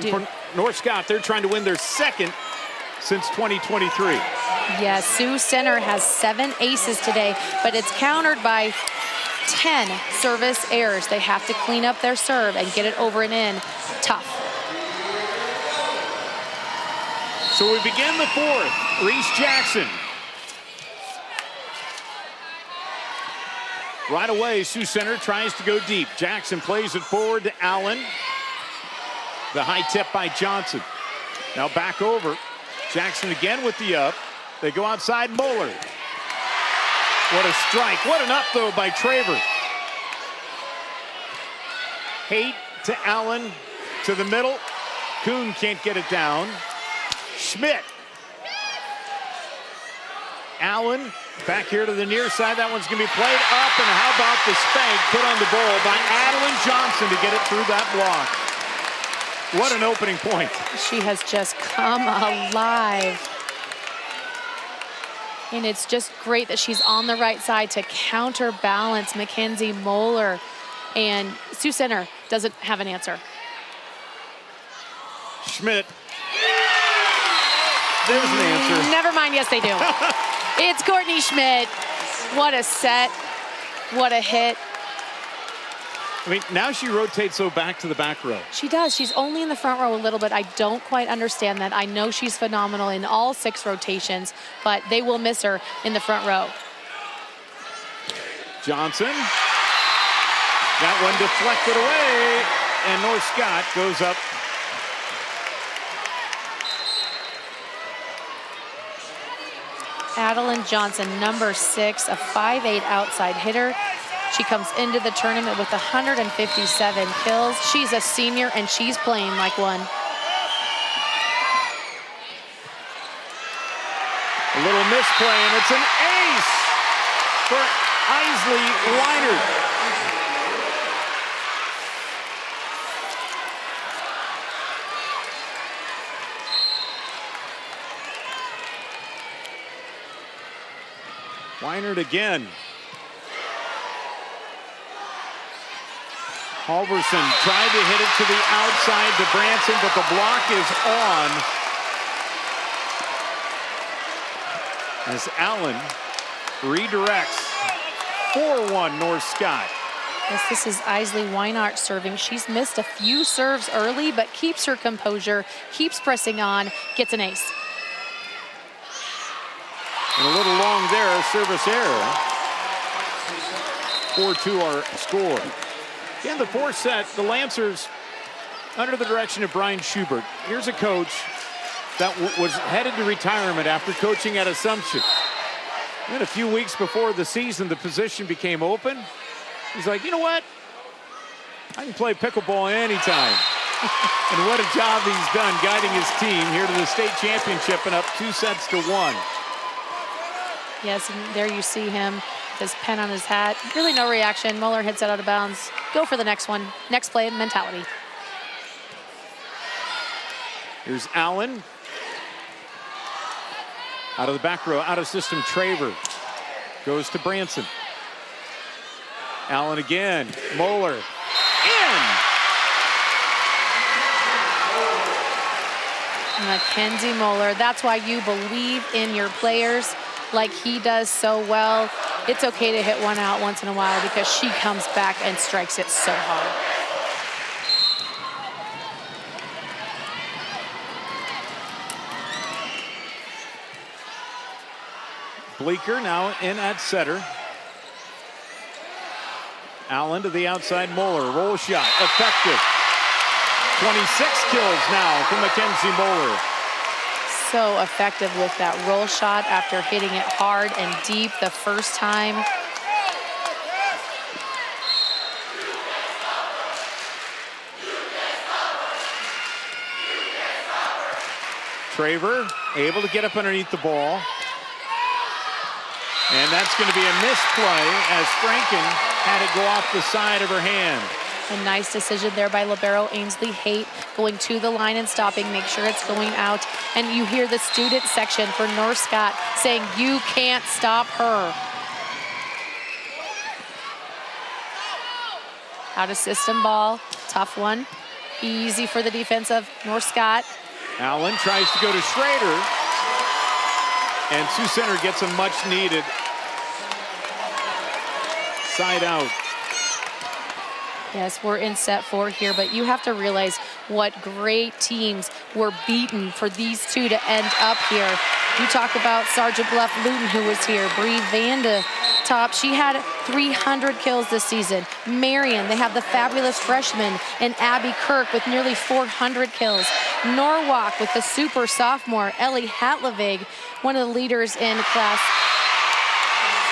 For North Scott, they're trying to win their 2nd since 2023. Yes, Sioux Center has 7 aces today, but it's countered by 10 service errors. They have to clean up their serve and get it over and in. Tough. So we begin the fourth. Reese Jackson. Right away, Sioux Center tries to go deep. Jackson plays it forward to Allen. The high tip by Johnson. Now back over. Jackson again with the up. They go outside Moeller. What a strike. What an up, though, by Traver. Haight to Allen to the middle. Kuhn can't get it down. Schmidt. Allen back here to the near side. That one's going to be played up. And how about the spank put on the ball by Adeline Johnson to get it through that block. What an opening point. She has just come alive. And it's just great that she's on the right side to counterbalance Mackenzie Moeller. and Sioux Center doesn't have an answer. Schmidt. There's an answer. Never mind, yes they do. It's Courtney Schmidt. What a set, what a hit. I mean, now she rotates so back to the back row. She does. She's only in the front row a little bit. I don't quite understand that. I know she's phenomenal in all 6 rotations, but they will miss her in the front row. Johnson. That one deflected away, and North Scott goes up. Adeline Johnson, number 6, a 5'8" outside hitter. She comes into the tournament with 157 kills. She's a senior, and she's playing like one. A little misplay, and it's an ace for Isley Weinert. Weinert again. Halverson tried to hit it to the outside to Branson, but the block is on. As Allen redirects. 4-1 North Scott. Yes, this is Isley Weinert serving. She's missed a few serves early, but keeps her composure, keeps pressing on, gets an ace. And a little long there, service error. 4-2 our score. In the 4th set, the Lancers, under the direction of Brian Schubert. Here's a coach that was headed to retirement after coaching at Assumption. And a few weeks before the season, the position became open. He's like, you know what? I can play pickleball anytime. And what a job he's done guiding his team here to the state championship and up 2-1. Yes, and there you see him, his pen on his hat. Really no reaction. Moeller hits it out of bounds. Go for the next one. Next play mentality. Here's Allen. Out of the back row, out of system, Traver. Goes to Branson. Allen again. Moeller. In! Mackenzie Moeller. That's why you believe in your players like he does so well. It's okay to hit one out once in a while because she comes back and strikes it so hard. Bleeker now in at setter. Allen to the outside, Moeller. Roll shot, effective. 26 kills now for Mackenzie Moeller. So effective with that roll shot after hitting it hard and deep the first time. Traver able to get up underneath the ball. And that's going to be a misplay as Franken had it go off the side of her hand. A nice decision there by libero Ainsley Haight, going to the line and stopping, make sure it's going out. And you hear the student section for North Scott saying, you can't stop her. Out of system ball, tough one. Easy for the defense of North Scott. Allen tries to go to Schrader. And Sioux Center gets a much needed side out. Yes, we're in set 4 here, but you have to realize what great teams were beaten for these two to end up here. You talk about Sergeant Bluff Luton, who was here. Bree Vanda top. She had 300 kills this season. Marion, they have the fabulous freshman, and Abby Kirk with nearly 400 kills. Norwalk with the super sophomore, Ellie Hatlevig, one of the leaders in class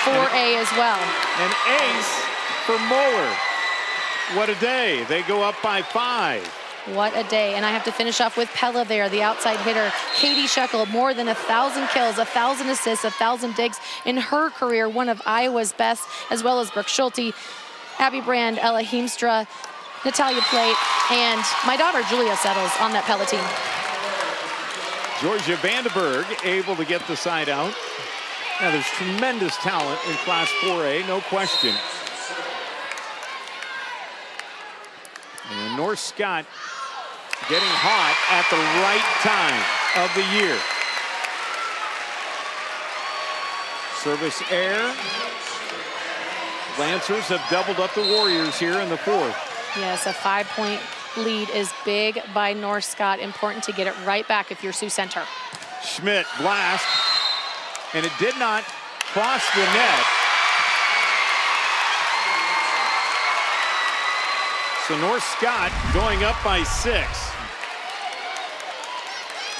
4A as well. An ace for Moeller. What a day. They go up by 5. What a day. And I have to finish off with Pella there, the outside hitter. Katie Shekel, more than 1,000 kills, 1,000 assists, 1,000 digs in her career, one of Iowa's best, as well as Brooke Schulte, Abby Brand, Ella Heemstra, Natalia Plate, and my daughter Julia Settles on that Pella team. Georgia Vandenberg able to get the side out. Now there's tremendous talent in Class 4A, no question. North Scott getting hot at the right time of the year. Service air. Lancers have doubled up the Warriors here in the fourth. Yes, a 5-point lead is big by North Scott. Important to get it right back if you're Sioux Center. Schmidt blast, and it did not cross the net. So North Scott going up by 6.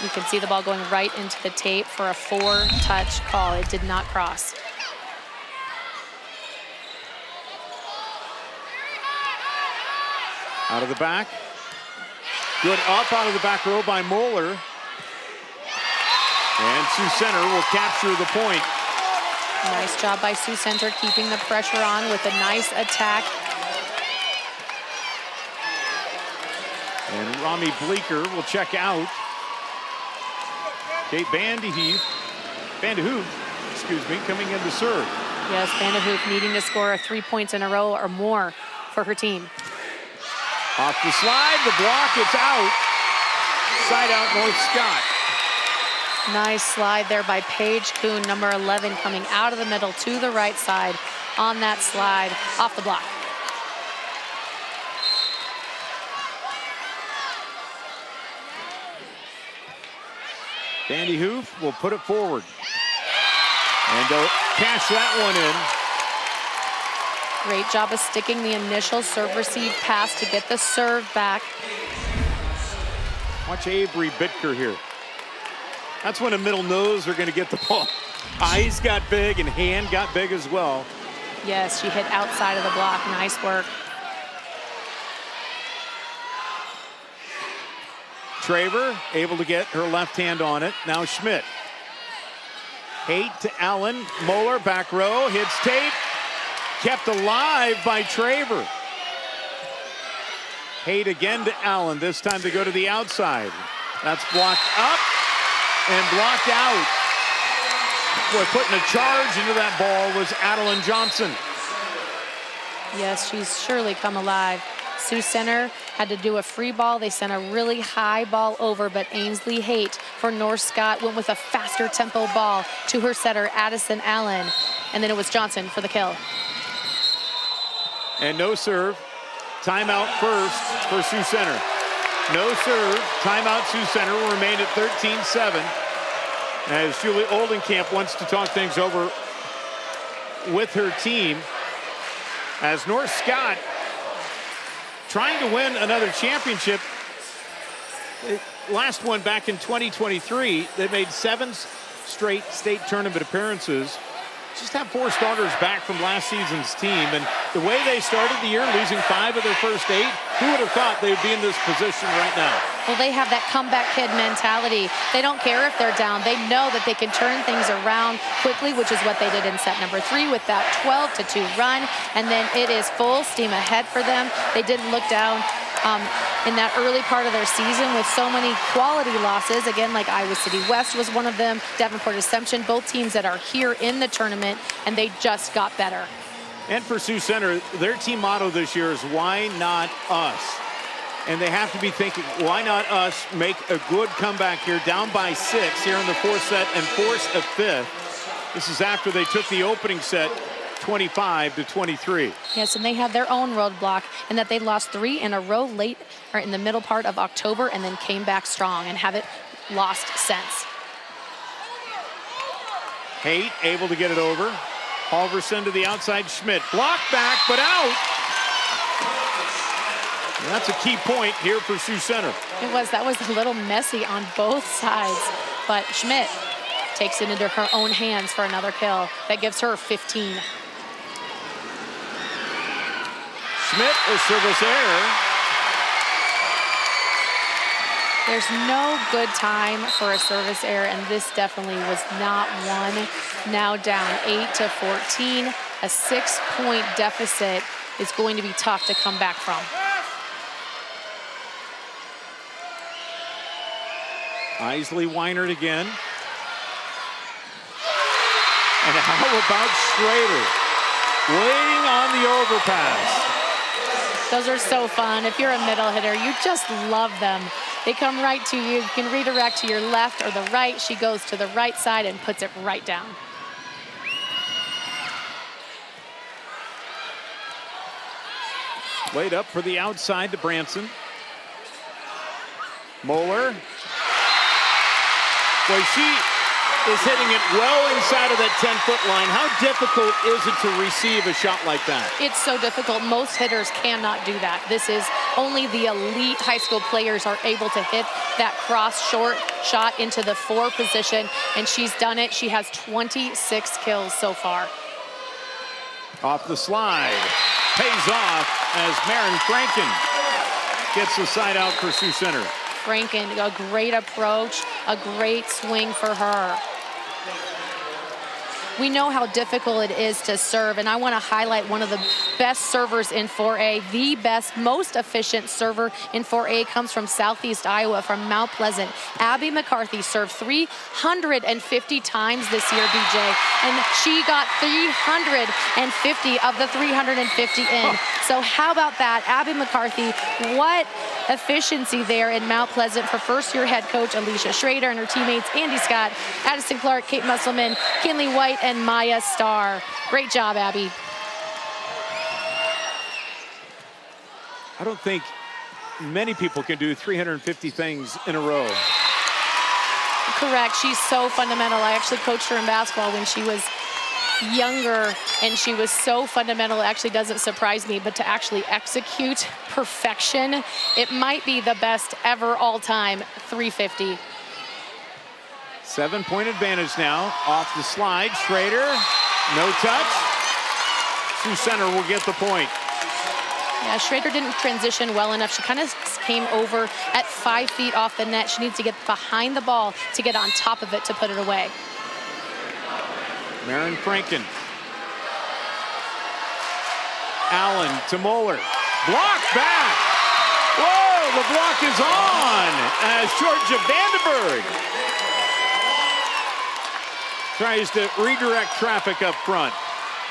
You can see the ball going right into the tape for a 4-touch call. It did not cross. Out of the back. Good up out of the back row by Moeller. And Sioux Center will capture the point. Nice job by Sioux Center keeping the pressure on with a nice attack. And Rami Bleeker will check out. Kate Vandehoof, coming in to serve. Yes, Vandehoof needing to score 3 points in a row or more for her team. Off the slide, the block, it's out. Side out North Scott. Nice slide there by Paige Kuhn, number 11, coming out of the middle to the right side on that slide, off the block. Vandehoof will put it forward. And they'll cash that one in. Great job of sticking the initial serve receive pass to get the serve back. Watch Avery Bitker here. That's when a middle nose are going to get the ball. Eyes got big and hand got big as well. Yes, she hit outside of the block. Nice work. Traver able to get her left hand on it. Now Schmidt. Haight to Allen. Moeller back row. Hits Tate. Kept alive by Traver. Haight again to Allen. This time to go to the outside. That's blocked up and blocked out. Boy, putting a charge into that ball was Adeline Johnson. Yes, she's surely come alive. Sioux Center had to do a free ball. They sent a really high ball over, but Ainsley Haight for North Scott went with a faster tempo ball to her setter, Addison Allen. And then it was Johnson for the kill. And no serve. Timeout first for Sioux Center. No serve. Timeout Sioux Center will remain at 13-7. As Julie Oldenkamp wants to talk things over with her team. As North Scott trying to win another championship. Last one back in 2023. They made 7 straight state tournament appearances. Just have 4 starters back from last season's team. And the way they started the year, losing 5 of their first 8, who would have thought they would be in this position right now? Well, they have that comeback kid mentality. They don't care if they're down. They know that they can turn things around quickly, which is what they did in set number 3 with that 12-2 run. And then it is full steam ahead for them. They didn't look down in that early part of their season with so many quality losses. Again, like Iowa City West was one of them, Davenport Assumption, both teams that are here in the tournament, and they just got better. And for Sioux Center, their team motto this year is, why not us? And they have to be thinking, why not us make a good comeback here, down by 6 here in the 4th set and force a 5th. This is after they took the opening set 25-23. Yes, and they have their own roadblock, and that they lost 3 in a row late or in the middle part of October and then came back strong and haven't lost since. Haight able to get it over. Halverson to the outside. Schmidt blocked back, but out. And that's a key point here for Sioux Center. That was a little messy on both sides, but Schmidt takes it into her own hands for another kill. That gives her 15. Schmidt, a service error. There's no good time for a service error, and this definitely was not one. Now down 8-14. A 6-point deficit is going to be tough to come back from. Isley Weinert again. And how about Schrader? Waiting on the overpass. Those are so fun. If you're a middle hitter, you just love them. They come right to you. You can redirect to your left or the right. She goes to the right side and puts it right down. Laid up for the outside to Branson. Moeller. Boy, she is hitting it well inside of that 10-foot line. How difficult is it to receive a shot like that? It's so difficult. Most hitters cannot do that. This is only the elite high school players are able to hit that cross short shot into the 4 position, and she's done it. She has 26 kills so far. Off the slide. Pays off as Marin Franken gets the side out for Sioux Center. Franken, a great approach, a great swing for her. We know how difficult it is to serve, and I want to highlight one of the best servers in 4A. The best, most efficient server in 4A comes from Southeast Iowa, from Mount Pleasant. Abby McCarthy served 350 times this year, BJ, and she got 350 of the 350 in. So how about that? Abby McCarthy, what efficiency there in Mount Pleasant for first-year head coach Alicia Schrader and her teammates Andy Scott, Addison Clark, Kate Musselman, Kinley White, and Maya Starr. Great job, Abby. I don't think many people can do 350 things in a row. Correct. She's so fundamental. I actually coached her in basketball when she was younger, and she was so fundamental. It actually doesn't surprise me, but to actually execute perfection, it might be the best ever all-time 350. 7-point advantage now. Off the slide, Schrader, no touch. Sioux Center will get the point. Yeah, Schrader didn't transition well enough. She kind of came over at 5 feet off the net. She needs to get behind the ball to get on top of it to put it away. Marin Franken. Allen to Moeller. Block back. Whoa, the block is on as Georgia Vandenberg tries to redirect traffic up front.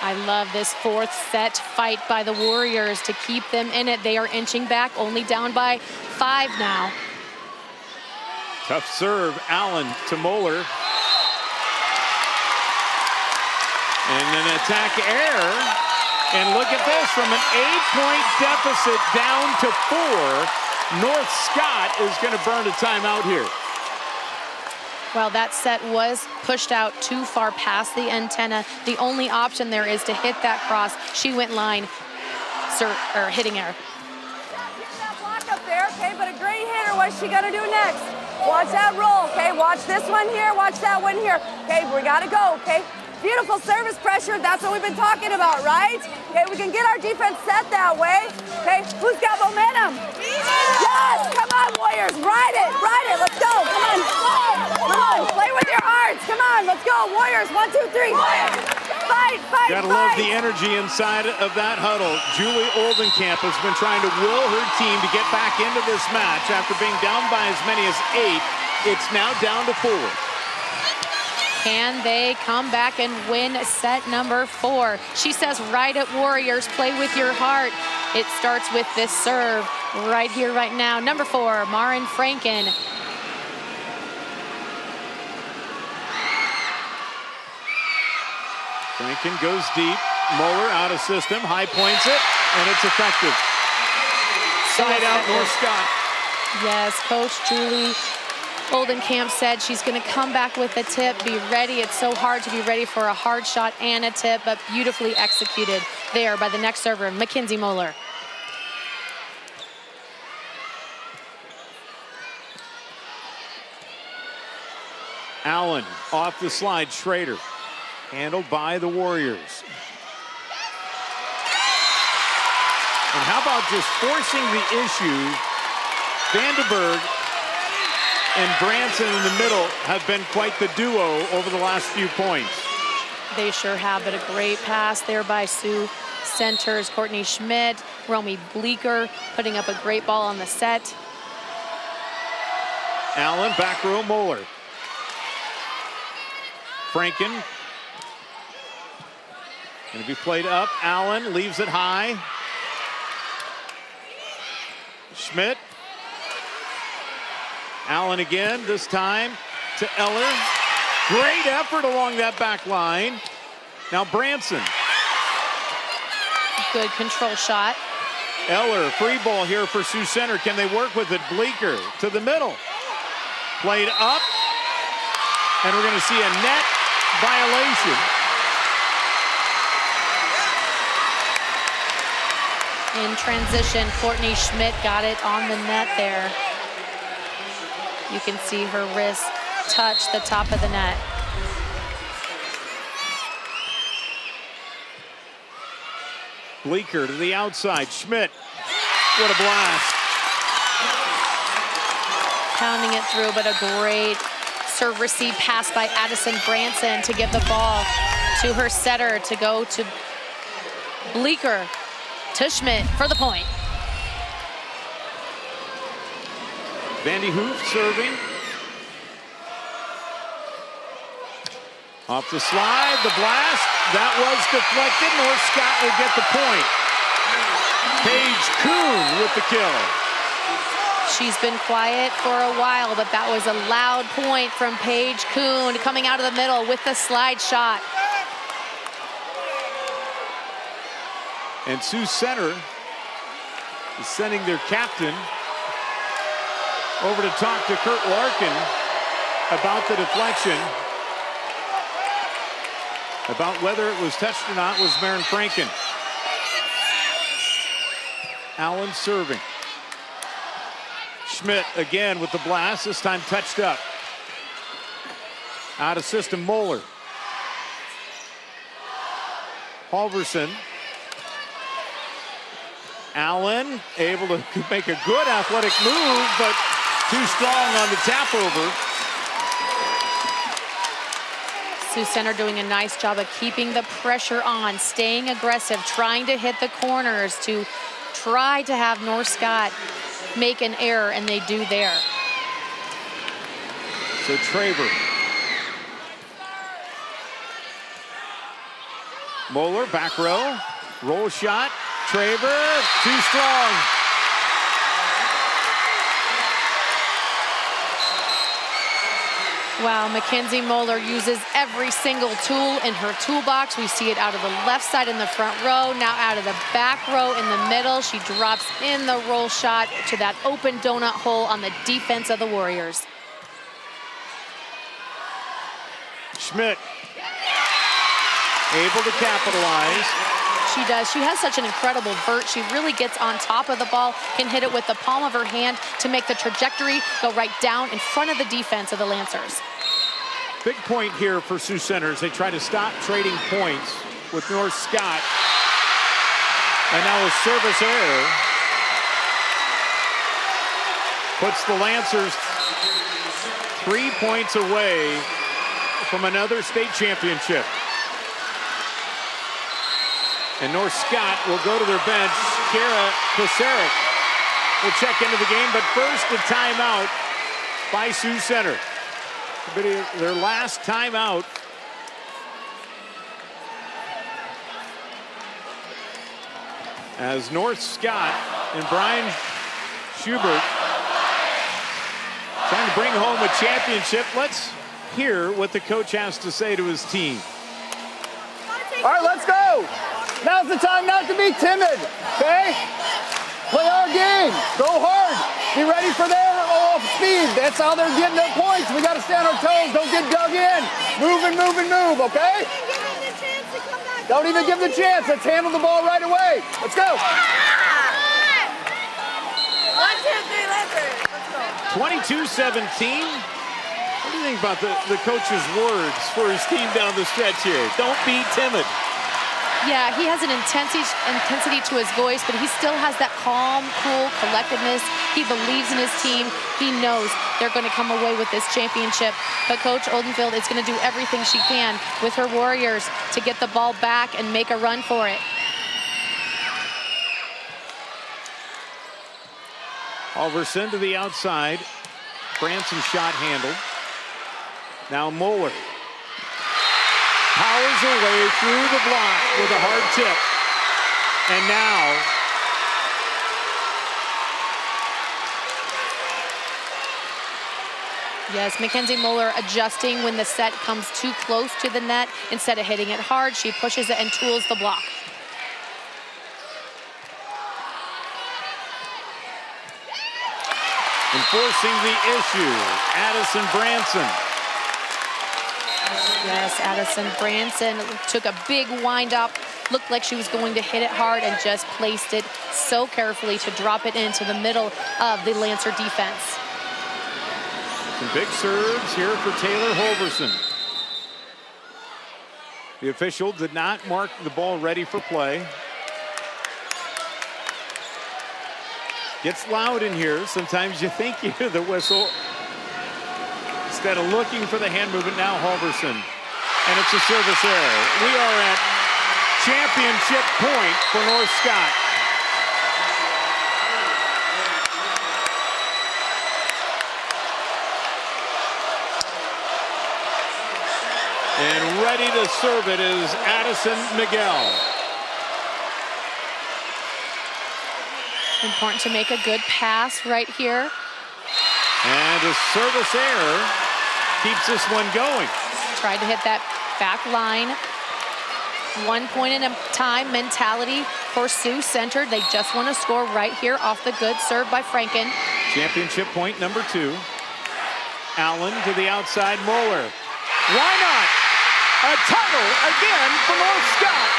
I love this 4th set fight by the Warriors to keep them in it. They are inching back, only down by 5 now. Tough serve, Allen to Moeller. And an attack error. And look at this, from an 8-point deficit down to 4. North Scott is going to burn a timeout here. Well, that set was pushed out too far past the antenna. The only option there is to hit that cross. She went line, hitting her. That block up there, okay, but a great hitter. What's she gonna do next? Watch that roll, okay? Watch this one here, watch that one here. Okay, we gotta go, okay? Beautiful service pressure, that's what we've been talking about, right? Okay, we can get our defense set that way. Okay, who's got momentum? Yes, come on, Warriors, ride it, let's go, come on. Come on, play with your hearts, come on, let's go, Warriors, 1, 2, 3. Fight, Gotta love the energy inside of that huddle. Julie Oldenkamp has been trying to will her team to get back into this match after being down by as many as 8. It's now down to 4. Can they come back and win set number 4? She says, ride it, Warriors, play with your heart. It starts with this serve right here, right now. Number 4, Marin Franken. Franken goes deep. Moeller out of system, high points it, and it's effective. Side out, North Scott. Yes, Coach Julie Oldenkamp said she's going to come back with a tip. Be ready. It's so hard to be ready for a hard shot and a tip, but beautifully executed there by the next server, Mackenzie Moeller. Allen off the slide, Schrader. Handled by the Warriors. And how about just forcing the issue? Vandenberg and Branson in the middle have been quite the duo over the last few points. They sure have, but a great pass there by Sioux Center's Courtney Schmidt. Romy Bleeker putting up a great ball on the set. Allen, back row, Moeller. Franken. Going to be played up. Allen leaves it high. Schmidt. Allen again, this time to Eller. Great effort along that back line. Now Branson. Good control shot. Eller, free ball here for Sioux Center. Can they work with it? Bleeker to the middle. Played up. And we're going to see a net violation. In transition, Courtney Schmidt got it on the net there. You can see her wrist touch the top of the net. Bleeker to the outside. Schmidt. What a blast. Pounding it through, but a great serve receive pass by Addison Branson to give the ball to her setter to go to Bleeker to Schmidt for the point. Vandy Hoof serving. Off the slide, the blast. That was deflected. North Scott will get the point. Paige Kuhn with the kill. She's been quiet for a while, but that was a loud point from Paige Kuhn coming out of the middle with the slide shot. And Sioux Center is sending their captain over to talk to Kurt Larkin about the deflection. About whether it was touched or not was Maren Franken. Allen serving. Schmidt again with the blast, this time touched up. Out of system, Moeller. Halverson. Allen able to make a good athletic move, but too strong on the tap over. Sioux Center doing a nice job of keeping the pressure on, staying aggressive, trying to hit the corners to try to have North Scott make an error, and they do there. So Traver. Moeller, back row, roll shot. Traver, too strong. Wow, Mackenzie Moeller uses every single tool in her toolbox. We see it out of the left side in the front row, now out of the back row in the middle. She drops in the roll shot to that open donut hole on the defense of the Warriors. Schmidt able to capitalize. She does. She has such an incredible vert. She really gets on top of the ball, can hit it with the palm of her hand to make the trajectory go right down in front of the defense of the Lancers. Big point here for Sioux Center as they try to stop trading points with North Scott. And now a service error puts the Lancers 3 points away from another state championship. And North Scott will go to their bench. Kara Kosaric will check into the game, but first a timeout by Sioux Center. Their last timeout. As North Scott and Brian Schubert trying to bring home a championship. Let's hear what the coach has to say to his team. All right, let's go. Now's the time not to be timid, okay? Play our game. Go hard. Be ready for their off speed. That's how they're getting their points. We got to stay on our toes. Don't get dug in. Move and move and move, okay? Don't even give the chance. Let's handle the ball right away. Let's go. 1, 2, 3, let's go. 22-17. What do you think about the coach's words for his team down the stretch here? Don't be timid. Yeah, he has an intensity to his voice, but he still has that calm, cool collectedness. He believes in his team. He knows they're going to come away with this championship. But Coach Oldenfield is going to do everything she can with her Warriors to get the ball back and make a run for it. Halverson to the outside. Branson shot handled. Now Moeller. Powers her way through the block with a hard tip. And now Yes, Mackenzie Moeller adjusting when the set comes too close to the net. Instead of hitting it hard, she pushes it and tools the block. Enforcing the issue, Addison Branson. Yes, Addison Branson took a big wind up, looked like she was going to hit it hard and just placed it so carefully to drop it into the middle of the Lancer defense. Some big serves here for Taylor Holverson. The official did not mark the ball ready for play. Gets loud in here. Sometimes you think you hear the whistle. Instead of looking for the hand movement, now Holverson. And it's a service error. We are at championship point for North Scott. And ready to serve it is Addison Miguel. Important to make a good pass right here. And a service error keeps this one going. Tried to hit that back line. 1 point at a time mentality for Sioux Center. They just want to score right here off the good serve by Franken. Championship point number 2. Allen to the outside, Moeller. Why not? A title again for North Scott.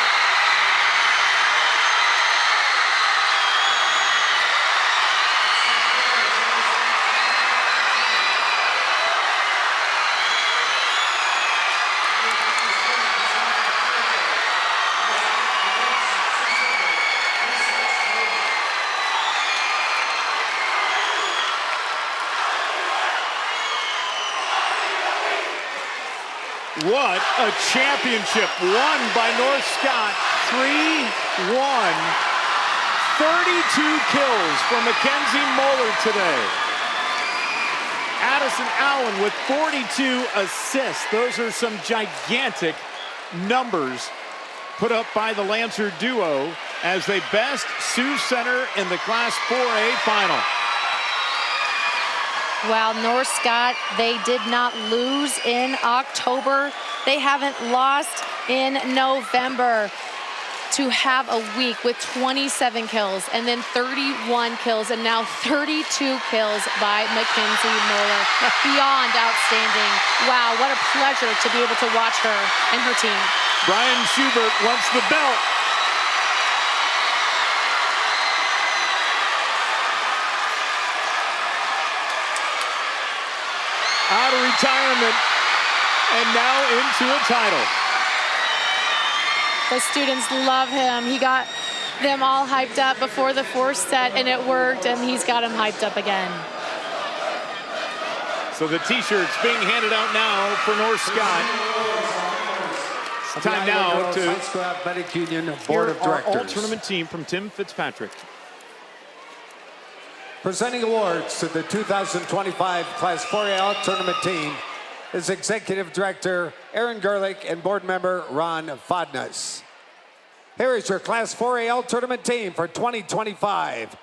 What a championship won by North Scott, 3-1. 32 kills from Mackenzie Moeller today. Addison Allen with 42 assists. Those are some gigantic numbers put up by the Lancer duo as they best Sioux Center in the Class 4A final. While North Scott, they did not lose in October. They haven't lost in November. To have a week with 27 kills and then 31 kills and now 32 kills by Mackenzie Moeller. Beyond outstanding. Wow, what a pleasure to be able to watch her and her team. Brian Schubert wants the belt. Out of retirement and now into a title. The students love him. He got them all hyped up before the 4th set and it worked, and he's got them hyped up again. So the t-shirts being handed out now for North Scott. It's time now to High School Athletic Union Board of Directors. Our all-tournament team from Tim Fitzpatrick. Presenting awards to the 2025 Class 4A All-Tournament team is Executive Director Aaron Gerlich and Board Member Ron Fodness. Here is your Class 4A All-Tournament team for 2025.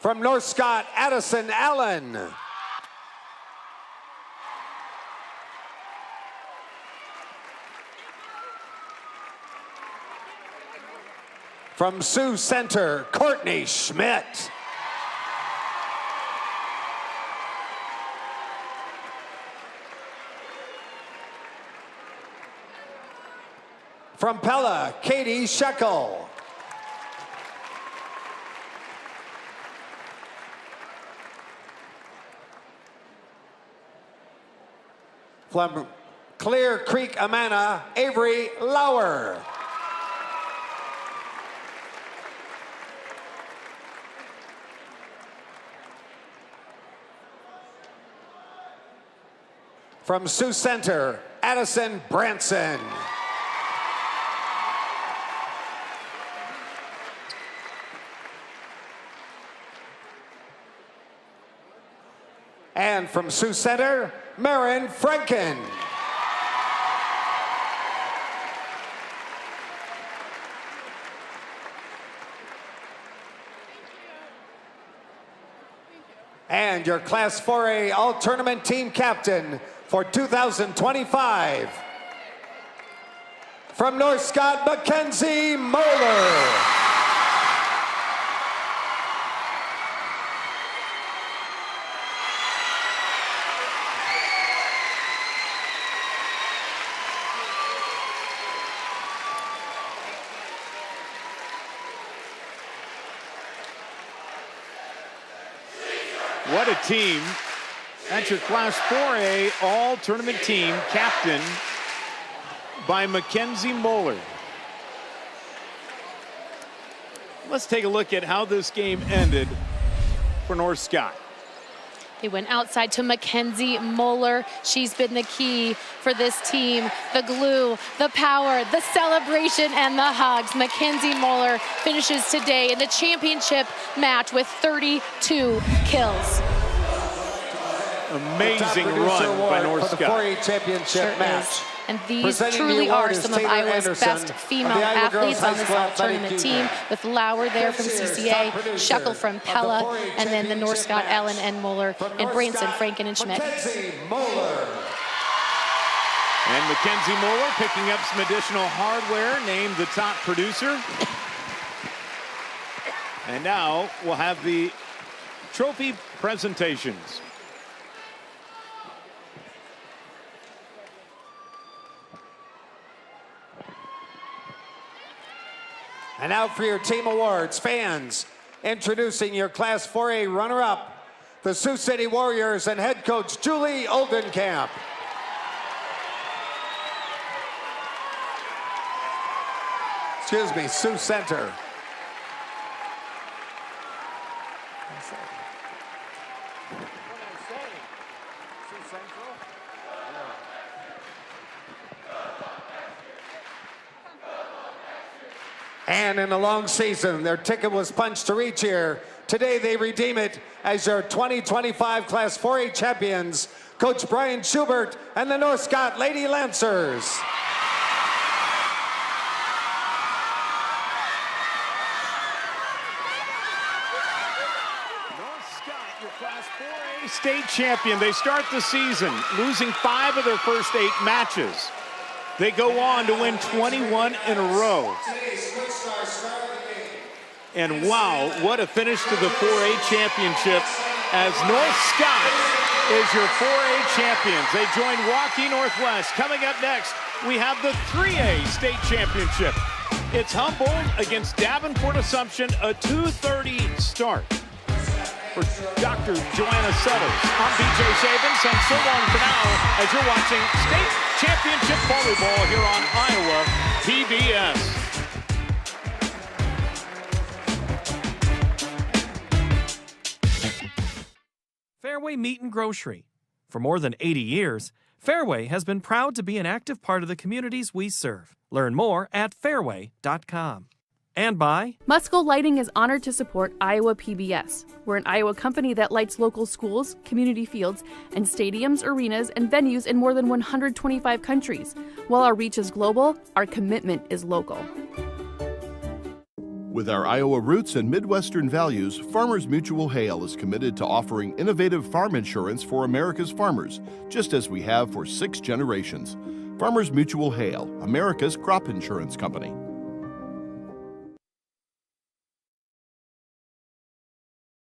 From North Scott, Addison Allen. From Sioux Center, Courtney Schmidt. From Pella, Katie Shekel. From Clear Creek, Amana, Avery Lauer. From Sioux Center, Addison Branson. And from Sioux Center, Marin Franken. And your Class 4A All-Tournament Team Captain for 2025. From North Scott, Mackenzie Moeller. What a team. That's your Class 4A All-Tournament Team captain by Mackenzie Moeller. Let's take a look at how this game ended for North Scott. They went outside to Mackenzie Moeller. She's been the key for this team. The glue, the power, the celebration, and the hugs. Mackenzie Moeller finishes today in the championship match with 32 kills. Amazing run by North for the Scott. 4A championship match. And these Presenting truly the are award is some of Taylor Iowa's Anderson best female of the Iowa athletes Girls on High this School all-tournament Athletic team, Union. with Lauer there from This is CCA, top producer Shuckle from of the Pella, 4A and then the North Scott championship Allen and Moeller, From and North Branson, Scott, Franken, and Schmidt. Mackenzie Moeller. And Mackenzie Moeller picking up some additional hardware, named the top producer. And now we'll have the trophy presentations. And now for your team awards. Fans, introducing your Class 4A runner-up, the Sioux City Warriors and head coach Julie Oldenkamp. Excuse me, Sioux Center. And in a long season, their ticket was punched to reach here. Today, they redeem it as your 2025 Class 4A champions, Coach Brian Schubert and the North Scott Lady Lancers. North Scott, your Class 4A state champion. They start the season losing 5 of their first 8 matches. They go on to win 21 in a row. And wow, what a finish to the 4A championship as North Scott is your 4A champions. They join Waukee Northwest. Coming up next, we have the 3A state championship. It's Humboldt against Davenport Assumption, a 2:30 start. For Dr. Joanna Settles, I'm BJ Saban, saying so long for now as you're watching state championship volleyball here on Iowa PBS. Fareway Meat and Grocery. For more than 80 years, Fareway has been proud to be an active part of the communities we serve. Learn more at fareway.com. And by Musco Lighting is honored to support Iowa PBS. We're an Iowa company that lights local schools, community fields, and stadiums, arenas, and venues in more than 125 countries. While our reach is global, our commitment is local. With our Iowa roots and Midwestern values, Farmers Mutual Hail is committed to offering innovative farm insurance for America's farmers, just as we have for 6 generations. Farmers Mutual Hail, America's crop insurance company.